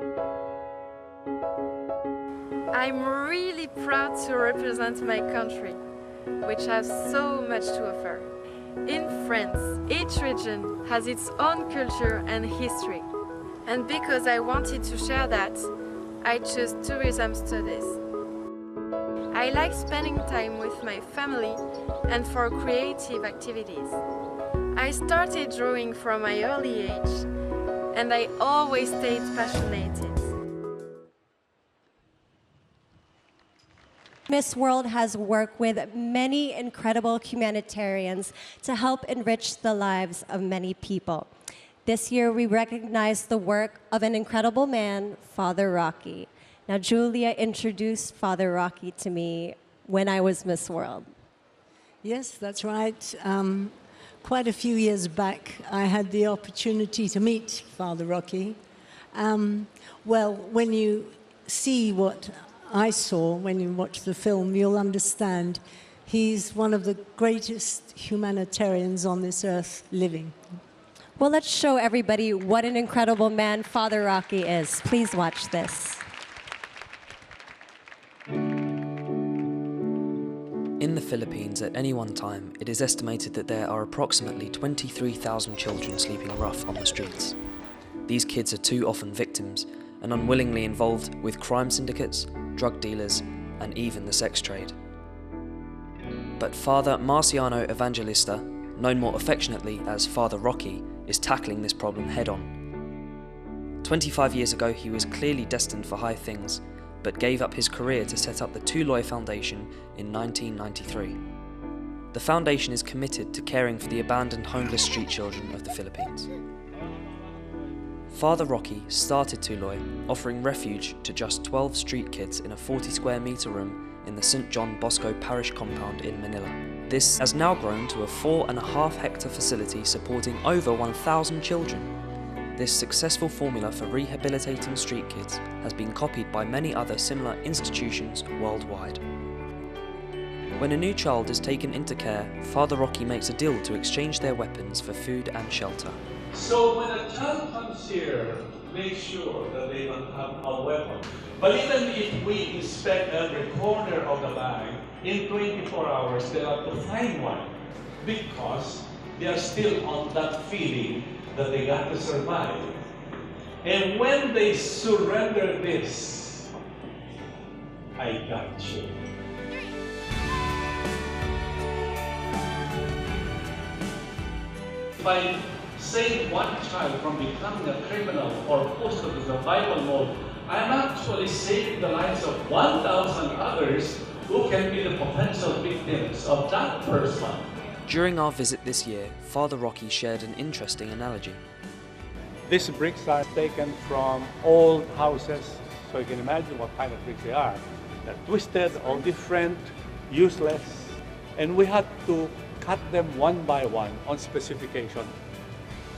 I'm really proud to represent my country, which has so much to offer. In France, each region has its own culture and history. And because I wanted to share that, I chose tourism studies. I like spending time with my family and for creative activities. I started drawing from my early age, and I always stayed passionate. Miss World has worked with many incredible humanitarians to help enrich the lives of many people. This year, we recognize the work of an incredible man, Father Rocky. Now, Julia introduced Father Rocky to me when I was Miss World. Yes, that's right. Quite a few years back, I had the opportunity to meet Father Rocky. Well, when you see what I saw, when you watch the film, you'll understand he's one of the greatest humanitarians on this earth living. Well, let's show everybody what an incredible man Father Rocky is. Please watch this. In the Philippines, at any one time, it is estimated that there are approximately 23,000 children sleeping rough on the streets. These kids are too often victims and unwillingly involved with crime syndicates, drug dealers, and even the sex trade. But Father Marciano Evangelista, known more affectionately as Father Rocky, is tackling this problem head-on. 25 years ago, he was clearly destined for high things, but gave up his career to set up the Tuloy Foundation in 1993. The foundation is committed to caring for the abandoned homeless street children of the Philippines. Father Rocky started Tuloy, offering refuge to just 12 street kids in a 40 square metre room in the St. John Bosco Parish compound in Manila. This has now grown to a 4.5 hectare facility supporting over 1,000 children. This successful formula for rehabilitating street kids has been copied by many other similar institutions worldwide. When a new child is taken into care, Father Rocky makes a deal to exchange their weapons for food and shelter. So when a child comes here, make sure that they don't have a weapon. But even if we inspect every corner of the bag, in 24 hours they have to find one, because they are still on that feeling that they got to survive. And when they surrender this, I got you. If I save one child from becoming a criminal or pushed to the survival mode, I'm actually saving the lives of 1,000 others who can be the potential victims of that person. During our visit this year, Father Rocky shared an interesting analogy. These bricks are taken from old houses, so you can imagine what kind of bricks they are. They're twisted, all different, useless, and we had to cut them one by one on specification.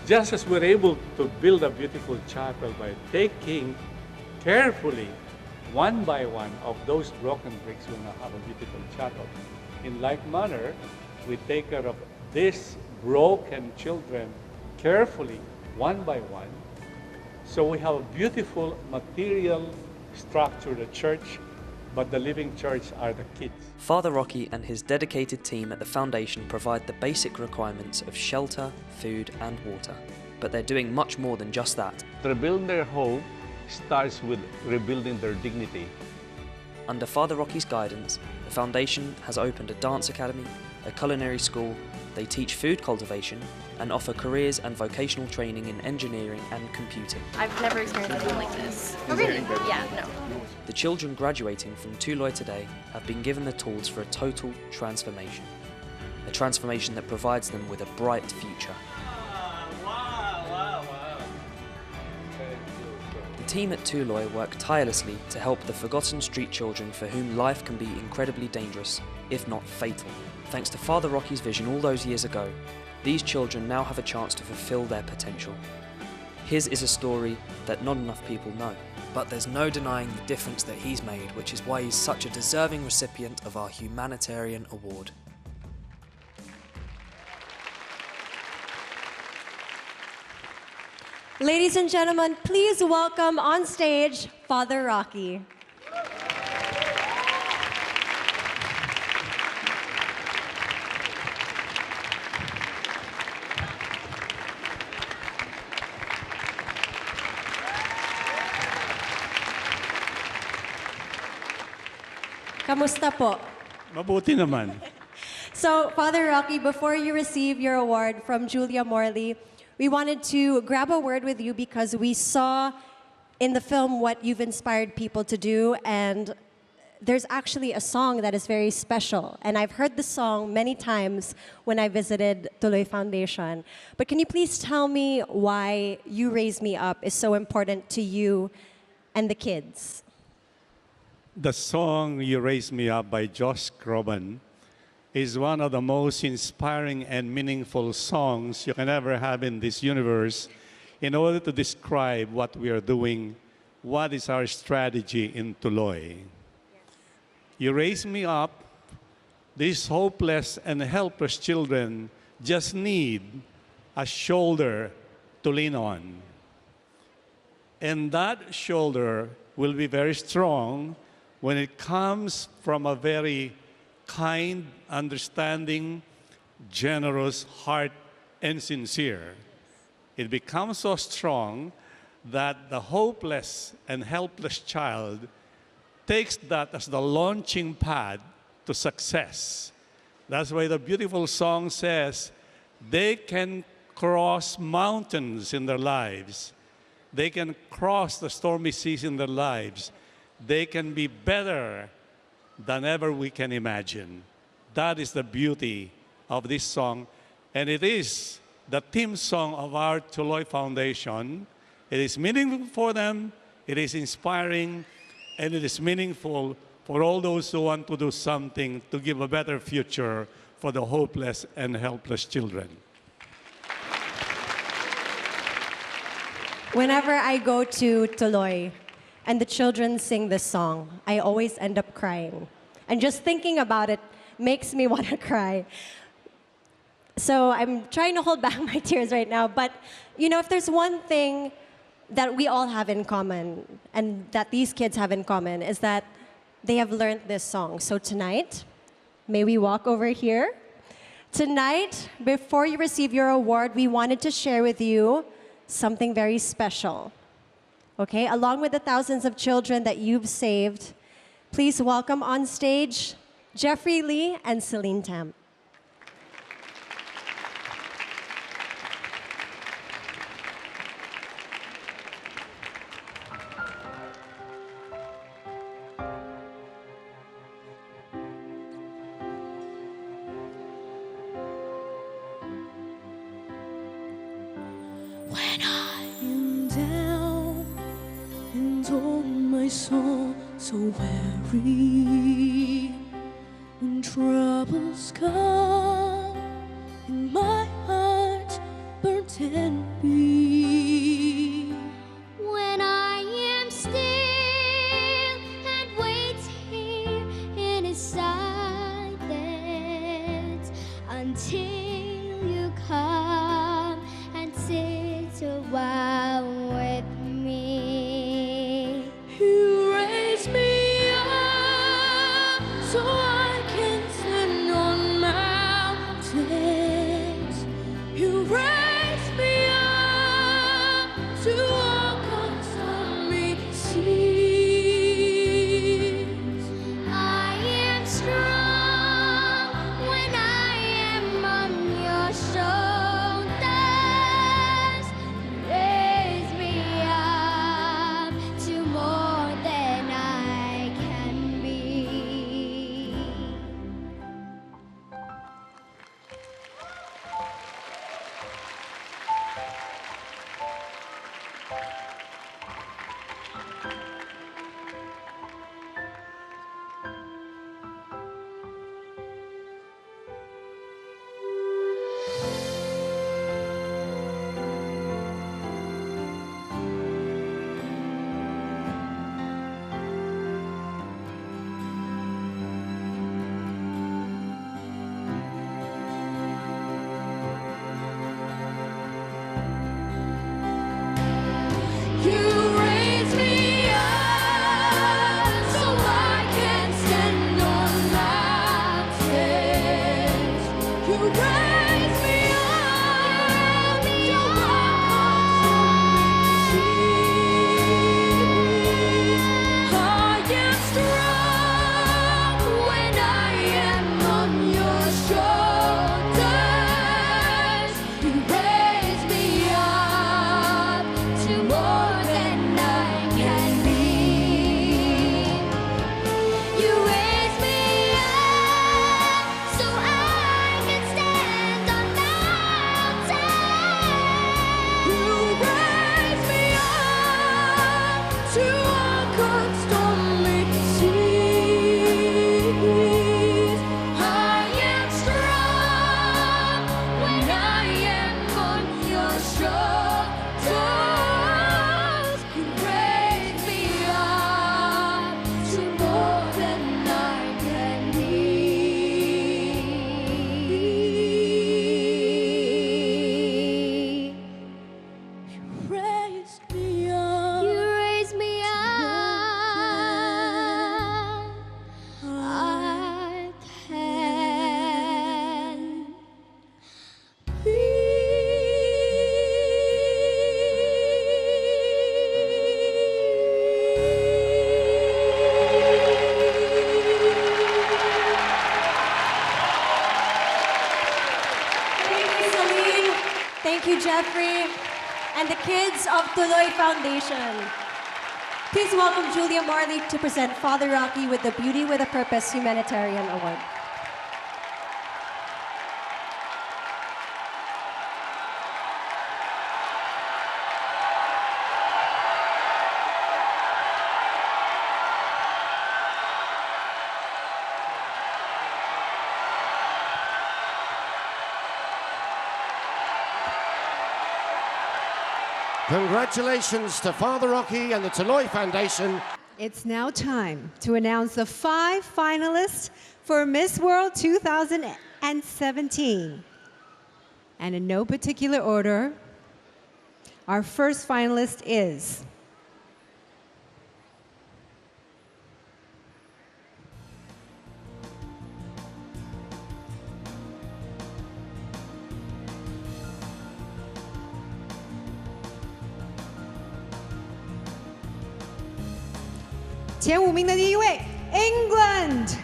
Just as we're able to build a beautiful chapel by taking carefully one by one of those broken bricks, we will now have a beautiful chapel. In like manner, we take care of these broken children carefully, one by one, so we have a beautiful material structure, the church, but the living church are the kids. Father Rocky and his dedicated team at the foundation provide the basic requirements of shelter, food, and water. But they're doing much more than just that. Rebuilding their home starts with rebuilding their dignity. Under Father Rocky's guidance, the foundation has opened a dance academy, a culinary school, they teach food cultivation, and offer careers and vocational training in engineering and computing. I've never experienced anything like this. Oh really? Yeah, no. The children graduating from Tuloy today have been given the tools for a total transformation. A transformation that provides them with a bright future. The team at Tuloy work tirelessly to help the forgotten street children for whom life can be incredibly dangerous, if not fatal. Thanks to Father Rocky's vision all those years ago, these children now have a chance to fulfill their potential. His is a story that not enough people know. But there's no denying the difference that he's made, which is why he's such a deserving recipient of our Humanitarian Award. Ladies and gentlemen, please welcome on stage Father Rocky. Kamusta po? Mabuti naman. So, Father Rocky, before you receive your award from Julia Morley, we wanted to grab a word with you because we saw in the film what you've inspired people to do, and there's actually a song that is very special. And I've heard the song many times when I visited Tuloy Foundation. But can you please tell me why You Raise Me Up is so important to you and the kids? The song You Raise Me Up by Josh Groban is one of the most inspiring and meaningful songs you can ever have in this universe in order to describe what we are doing, what is our strategy in Tuloy. You raise me up, these hopeless and helpless children just need a shoulder to lean on. And that shoulder will be very strong when it comes from a very kind, understanding, generous heart, and sincere. It becomes so strong that the hopeless and helpless child takes that as the launching pad to success. That's why the beautiful song says, they can cross mountains in their lives. They can cross the stormy seas in their lives. They can be better than ever we can imagine. That is the beauty of this song. And it is the theme song of our Tuloy Foundation. It is meaningful for them, it is inspiring, and it is meaningful for all those who want to do something to give a better future for the hopeless and helpless children. Whenever I go to Tuloy and the children sing this song, I always end up crying. And just thinking about it makes me want to cry. So I'm trying to hold back my tears right now. But, you know, if there's one thing that we all have in common and that these kids have in common is that they have learned this song. So tonight, may we walk over here? Tonight, before you receive your award, we wanted to share with you something very special. Okay, along with the thousands of children that you've saved, please welcome on stage Jeffrey Lee and Celine Tam. When I am down and oh my soul so weary, when troubles come and my heart burnt and weak, When I am still and waiting in His silence until you come and sit a while with me. You raise me up so I can stand on mountains. Jeffrey, and the kids of Tuloy Foundation. Please welcome Julia Marley to present Father Rocky with the Beauty with a Purpose Humanitarian Award. Congratulations to Father Rocky and the Tuloy Foundation. It's now time to announce the 5 finalists for Miss World 2017. And in no particular order, our first finalist is前5名的第一位 England。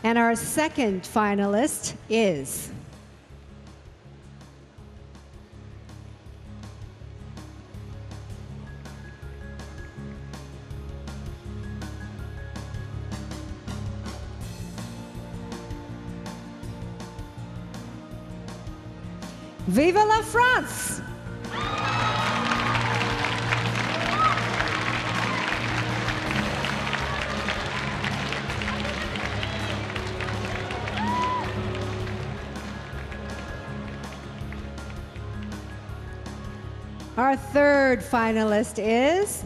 And our second finalist is Viva la France! Our third finalist is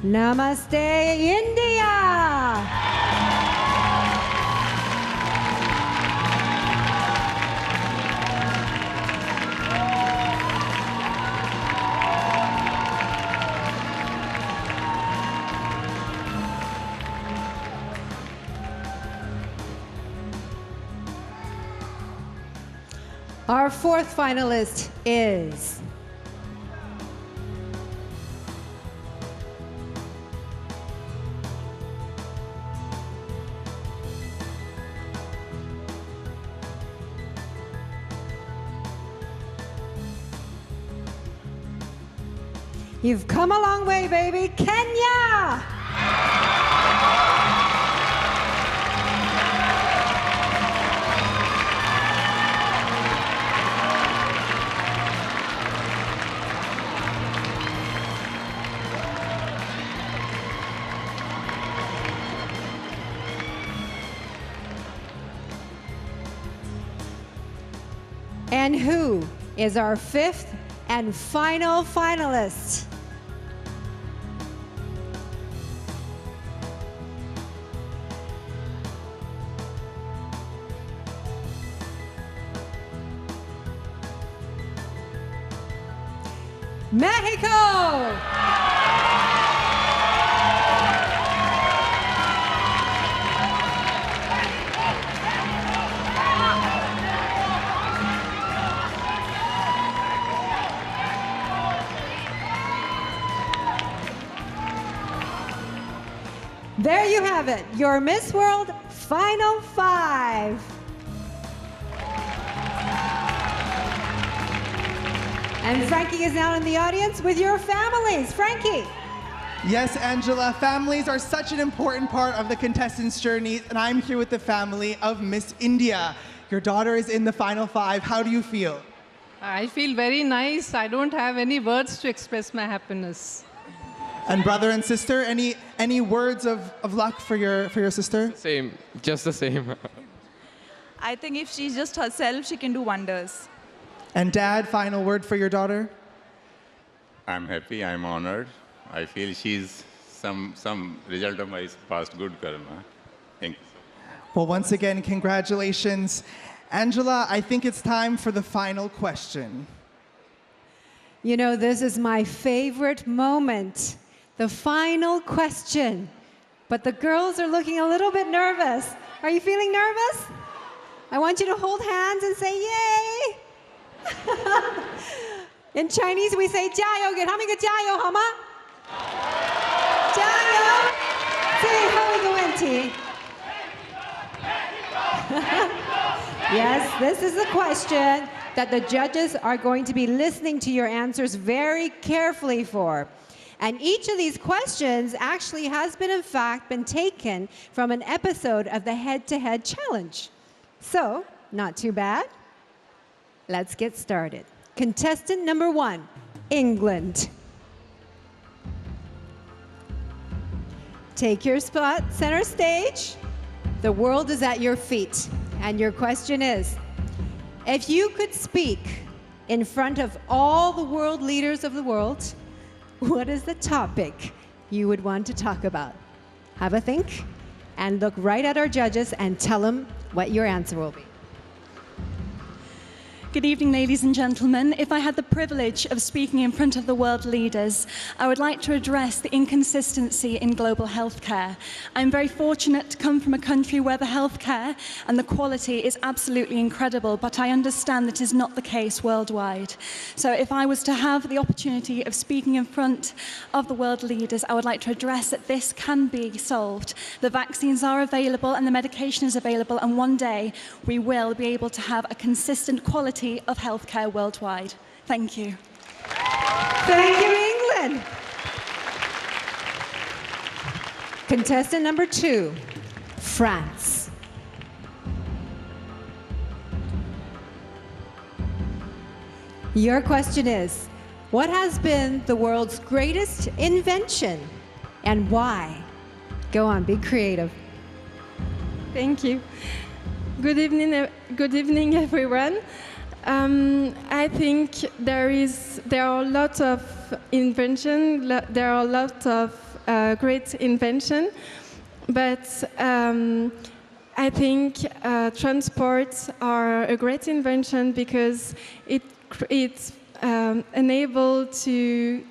Namaste, India! Our fourth finalist is You've come a long way, baby, Kenya! And who is our fifth and final finalist? Mexico! There you have it, your Miss World Final 5. And Frankie is now in the audience with your families. Frankie. Yes, Angela, families are such an important part of the contestants' journey, and I'm here with the family of Miss India. Your daughter is in the Final 5. How do you feel? I feel very nice. I don't have any words to express my happiness. And brother and sister, any words of luck for your sister? Same, just the same. I think if she's just herself, she can do wonders. And Dad, final word for your daughter? I'm happy, I'm honored. I feel she's some result of my past good karma. Thank you. Well, once again, congratulations. Angela, I think it's time for the final question. You know, this is my favorite moment. The final question. But the girls are looking a little bit nervous. Are you feeling nervous? I want you to hold hands and say, yay! In Chinese, we say, 加油, 给他们一个加油, 好吗? 加油! 最后一个问题. Yes, this is a question that the judges are going to be listening to your answers very carefully for. And each of these questions actually has been, in fact, been taken from an episode of the Head-to-Head Challenge. So, not too bad. Let's get started. Contestant number 1, England. Take your spot, center stage. The world is at your feet. And your question is, if you could speak in front of all the world leaders of the world, what is the topic you would want to talk about? Have a think and look right at our judges and tell them what your answer will be. Good evening, ladies and gentlemen. If I had the privilege of speaking in front of the world leaders, I would like to address the inconsistency in global healthcare. I'm very fortunate to come from a country where the healthcare and the quality is absolutely incredible, but I understand that is not the case worldwide. So if I was to have the opportunity of speaking in front of the world leaders, I would like to address that this can be solved. The vaccines are available and the medication is available, and one day we will be able to have a consistent quality of healthcare worldwide. Thank you. Thank you, England. Contestant number 2, France. Your question is, what has been the world's greatest invention and why? Go on, be creative. Thank you. Good evening, everyone. I think there are a lot of invention. There are a lot of great invention, but I think transports are a great invention because it's enabled to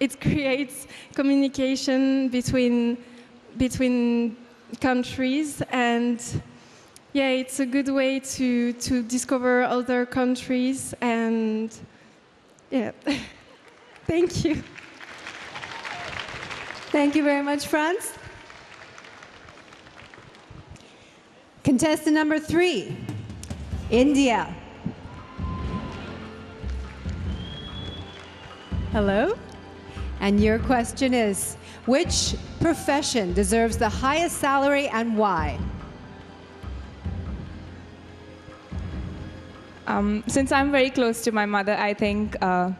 it creates communication between countries, and yeah, it's a good way to discover other countries, and yeah. Thank you. Thank you very much, Franz. Contestant number 3, India. Hello. And your question is, which profession deserves the highest salary and why? Since I'm very close to my mother, I think a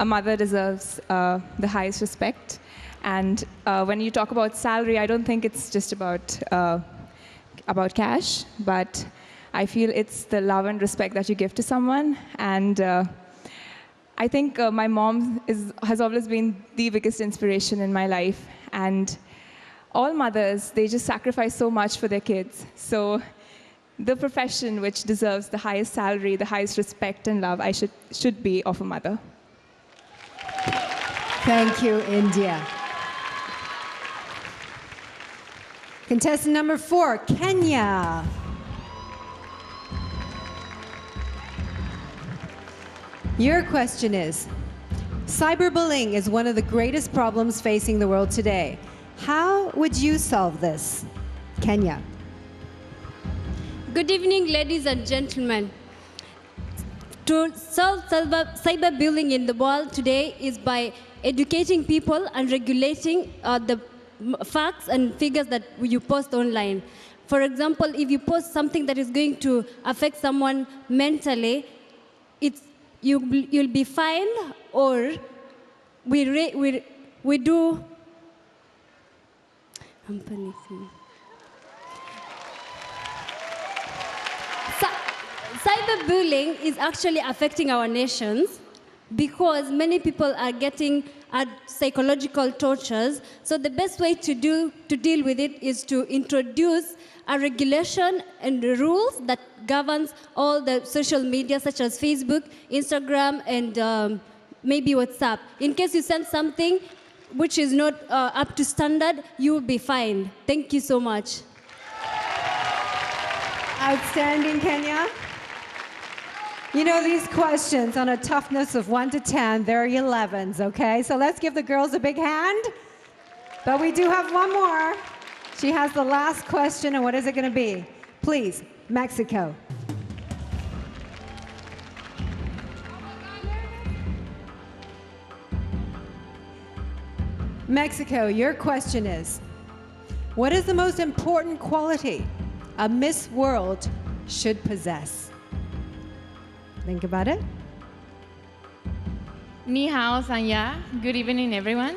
mother deserves the highest respect. And when you talk about salary, I don't think it's just about cash, but I feel it's the love and respect that you give to someone. And I think my mom has always been the biggest inspiration in my life. And all mothers, they just sacrifice so much for their kids. So the profession which deserves the highest salary, the highest respect and love, should be of a mother. Thank you, India. Contestant number 4, Kenya. Your question is, cyberbullying is one of the greatest problems facing the world today. How would you solve this? Kenya. Good evening, ladies and gentlemen. To solve cyberbullying in the world today is by educating people and regulating the facts and figures that you post online. For example, if you post something that is going to affect someone mentally, you'll be fined, or we do. I'm panicking. Cyberbullying is actually affecting our nations because many people are getting are psychological tortures. So the best way to deal with it is to introduce a regulation and rules that governs all the social media such as Facebook, Instagram, and maybe WhatsApp. In case you send something which is not up to standard, you will be fined. Thank you so much. Outstanding, Kenya. You know, these questions on a toughness of 1 to 10, they're 11s, okay? So let's give the girls a big hand. But we do have one more. She has the last question, and what is it going to be? Please, Mexico. Mexico, your question is, what is the most important quality a Miss World should possess? Think about it. Ni hao, Sanya. Good evening, everyone.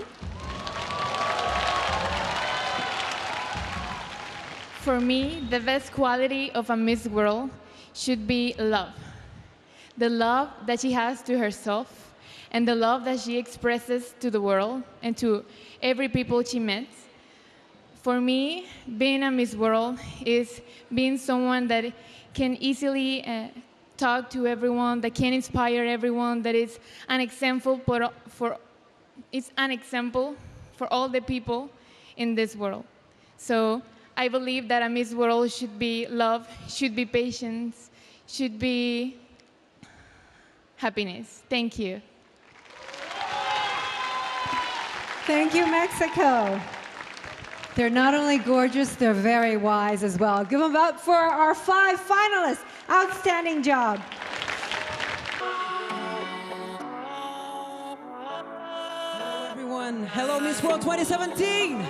For me, the best quality of a Miss World should be love. The love that she has to herself and the love that she expresses to the world and to every people she meets. For me, being a Miss World is being someone that can easily talk to everyone, that can inspire everyone, that is an example for all the people in this world. So I believe that a Miss World should be love, should be patience, should be happiness. Thank you. Thank you, Mexico. They're not only gorgeous, they're very wise as well. Give them up for our 5 finalists. Outstanding job. Hello, everyone. Hello, Miss World 2017.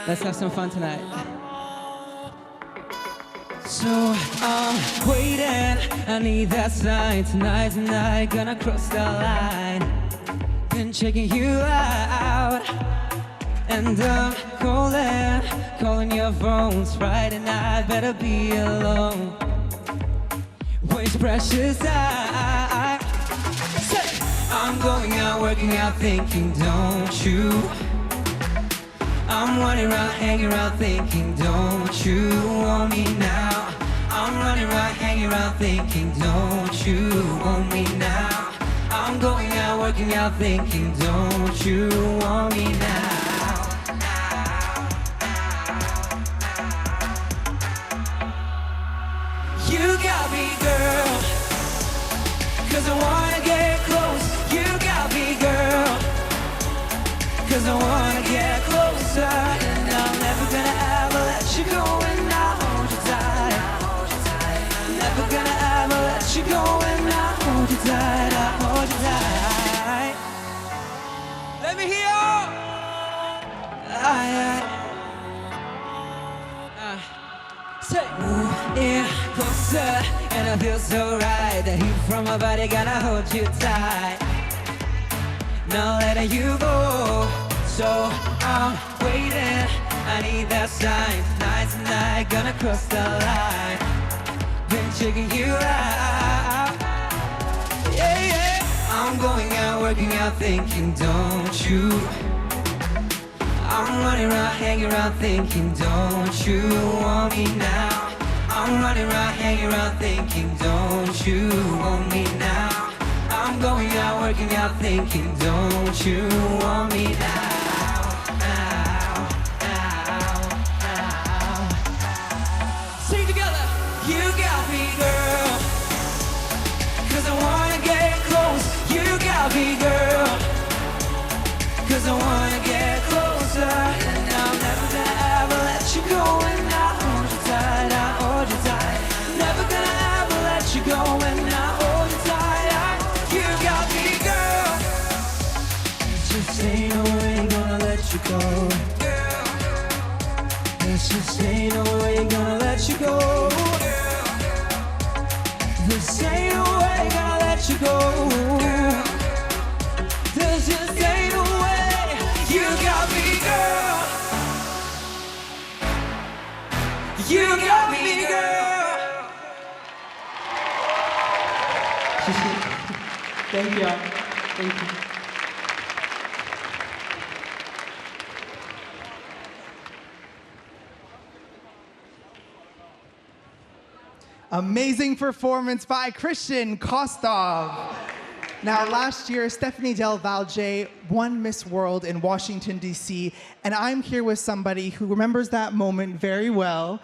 Let's have some fun tonight. So I'm waiting, I need that sign. Tonight, gonna cross the line. Been checking you out, and I'm calling your phones Friday night. Better be alone. Waste precious time. I'm going out, working out, thinking, don't you? I'm running around, hanging around, thinking, don't you want me now? I'm running around, hanging around, thinking, don't you want me now? I'm going out, working out, thinking, don't you want me now? You got me, girl, 'cause I wanna get close. You got me, girl, 'cause I wanna get closer. And I'm never gonna ever let you go, and I hold you tight. Never gonna ever let you go, and I hold you tight. I hold you tight. Let me hear you. Say, yeah, closer, and I feel so right. The heat from my body gonna hold you tight. Not letting you go, so I'm waiting. I need that sign. Tonight, gonna cross the line. Been checking you out. Yeah. I'm going out, working out, thinking, don't you? I'm running around, hanging around, thinking, don't you want me now? I'm running around, hanging around, thinking, don't you want me now? I'm going out, working out, thinking, don't you want me now? Sing together. You got me, girl, 'cause I wanna get close. You got me, girl, 'cause I wanna get closer. And I'm never gonna ever let you go, and I hold you tight. I hold you tight. Never gonna ever let you go, and I hold you tight. You got me, girl. Just ain't no way gonna let you go. There's just ain't no way gonna let you go. This ain't no way gonna let you go. There's just ain't no way. You got me, girl. You got me, girl. Thank you. Thank you. Amazing performance by Christian Kostov. Now, last year, Stephanie Del Valge won Miss World in Washington, D.C., and I'm here with somebody who remembers that moment very well,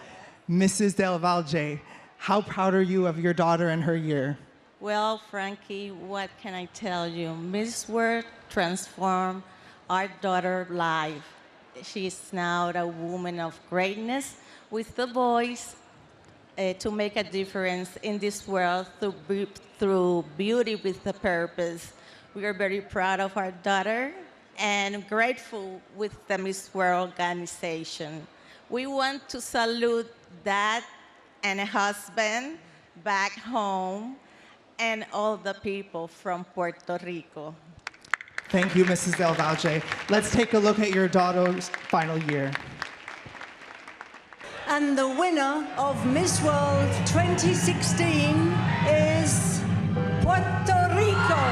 Mrs. Del Valge. How proud are you of your daughter and her year? Well, Frankie, what can I tell you? Miss World transformed our daughter's life. She's now a woman of greatness with the voice to make a difference in this world through beauty with a purpose. We are very proud of our daughter and grateful with the Miss World organization. We want to salute that and a husband back home and all the people from Puerto Rico. Thank you, Mrs. Del Valge. Let's take a look at your daughter's final year. And the winner of Miss World 2016 is Puerto Rico.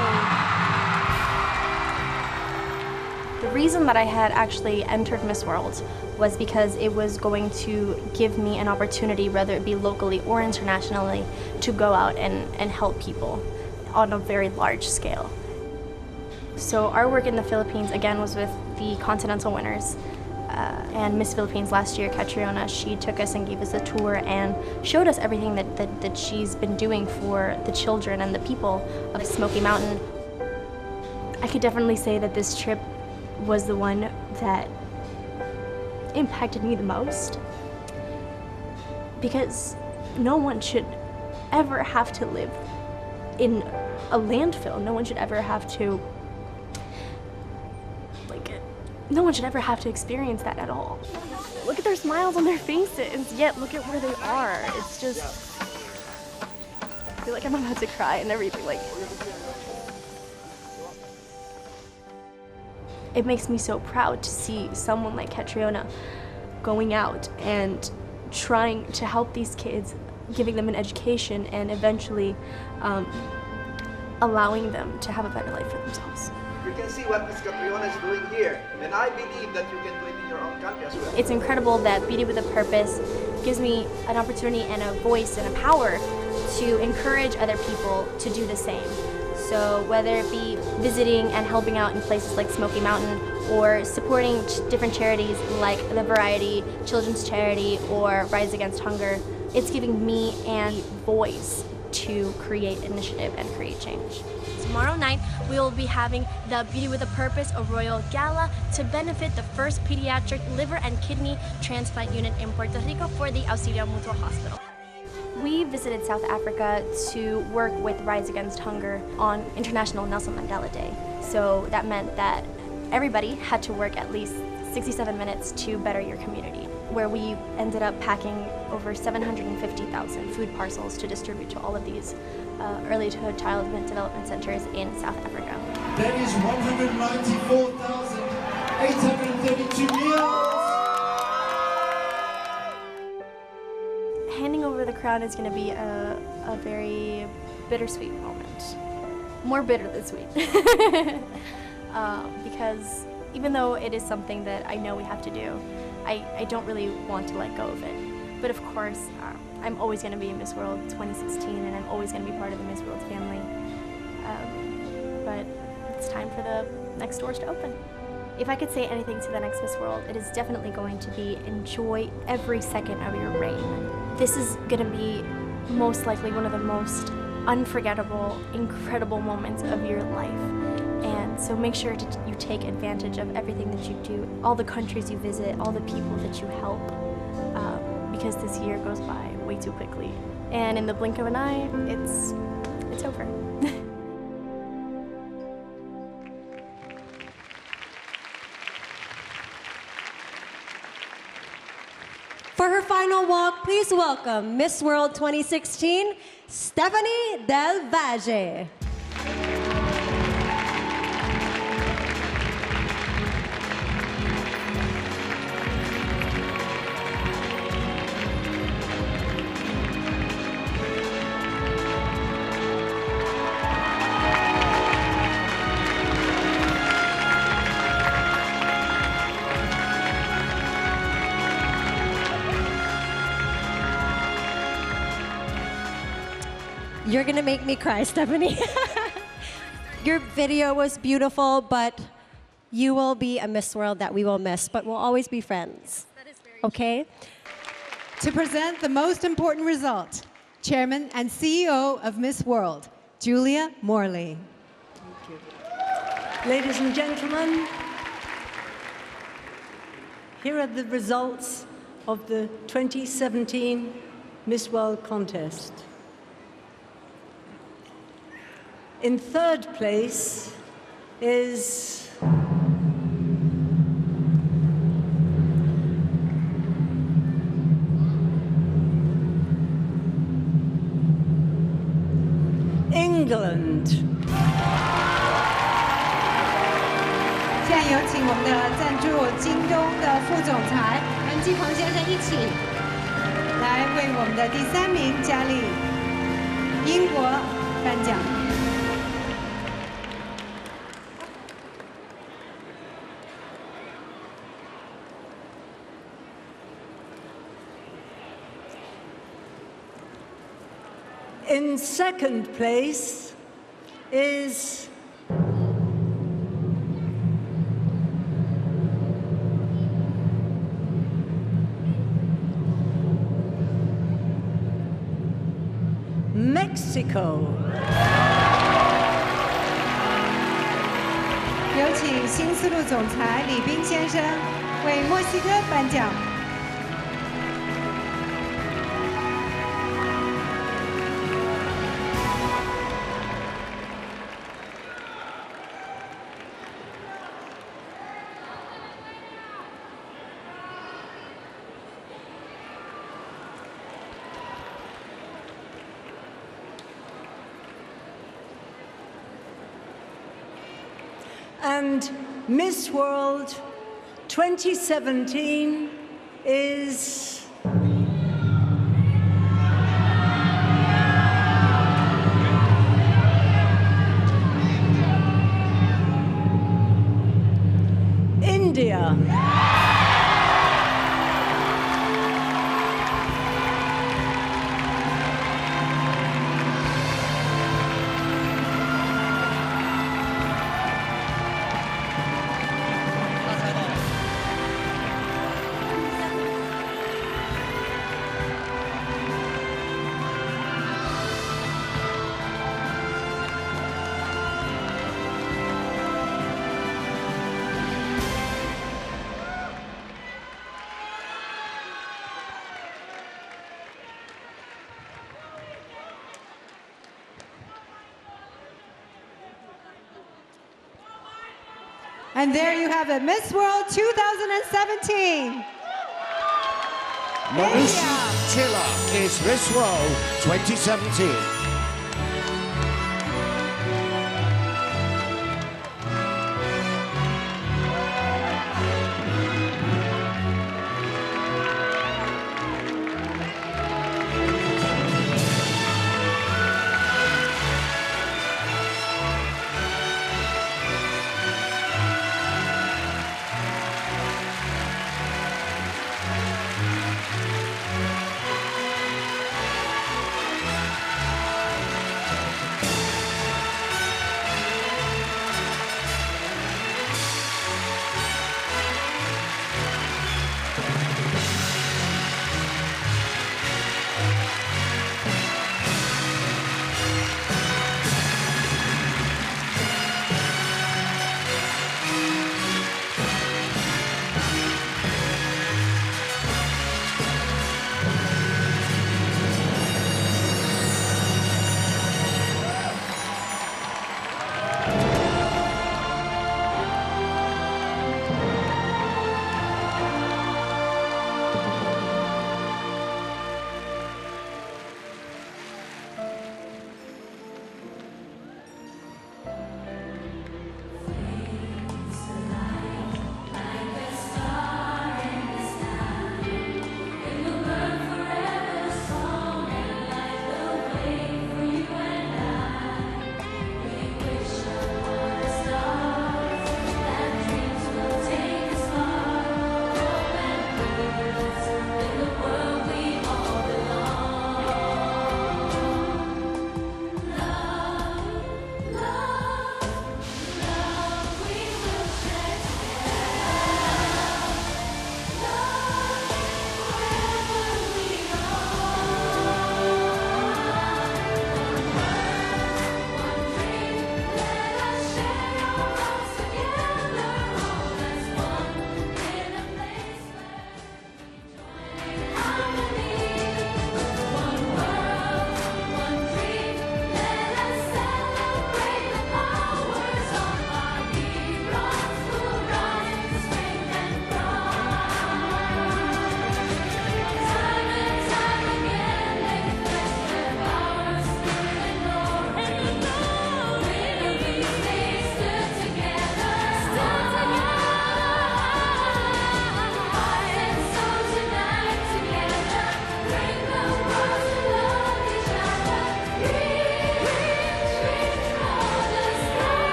The reason that I had actually entered Miss World was because it was going to give me an opportunity, whether it be locally or internationally, to go out and help people on a very large scale. So our work in the Philippines, again, was with the continental winners. And Miss Philippines last year, Catriona, she took us and gave us a tour and showed us everything that she's been doing for the children and the people of Smoky Mountain. I could definitely say that this trip was the one that impacted me the most, because no one should ever have to live in a landfill. No one should ever have to No one should ever have to experience that at all. Look at their smiles on their faces, yet look at where they are. It's just, I feel like I'm about to cry and everything. It makes me so proud to see someone like Catriona going out and trying to help these kids, giving them an education and eventually allowing them to have a better life for themselves. You can see what Miss Catriona is doing here, and I believe that you can do it in your own country as well. It's incredible that Beauty with a Purpose gives me an opportunity and a voice and a power to encourage other people to do the same. So whether it be visiting and helping out in places like Smoky Mountain, or supporting different charities like the Variety, Children's Charity, or Rise Against Hunger, it's giving me a voice to create initiative and create change. Tomorrow night, we will be having the Beauty with a Purpose, a royal gala to benefit the first pediatric liver and kidney transplant unit in Puerto Rico for the Auxilio Mutuo Hospital. We visited South Africa to work with Rise Against Hunger on International Nelson Mandela Day. So that meant that everybody had to work at least 67 minutes to better your community, where we ended up packing over 750,000 food parcels to distribute to all of these early childhood development centers in South Africa. That is 194,832 meals. Handing over the crown is going to be a very bittersweet moment. More bitter than sweet. Because even though it is something that I know we have to do, I don't really want to let go of it. But of course, I'm always going to be in Miss World 2016, and I'm always going to be part of the Miss World family. But it's time for the next doors to open. If I could say anything to the next Miss World, it is definitely going to be enjoy every second of your reign. This is going to be most likely one of the most unforgettable, incredible moments of your life. And so make sure you take advantage of everything that you do, all the countries you visit, all the people that you help, because this year goes by way too quickly. And in the blink of an eye, it's over. For her final walk, please welcome Miss World 2016, Stephanie Del Valge. You're gonna make me cry, Stephanie. Your video was beautiful, but you will be a Miss World that we will miss, but we'll always be friends. Okay? To present the most important result, Chairman and CEO of Miss World, Julia Morley. Ladies and gentlemen, here are the results of the 2017 Miss World contest. In third place is England. 现在有请我们的赞助京东的副总裁恩基鹏先生一起来为我们的第3名佳丽英国颁奖。In second place is Mexico. 有请新丝路总裁李斌先生为墨西哥颁奖。And Miss World 2017 is India. And there you have it, Miss World 2017. Marushi Chilla is Miss World 2017.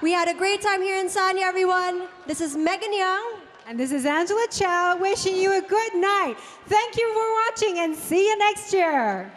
We had a great time here in Sanya, everyone. This is Megan Young. And this is Angela Chow wishing you a good night. Thank you for watching and see you next year.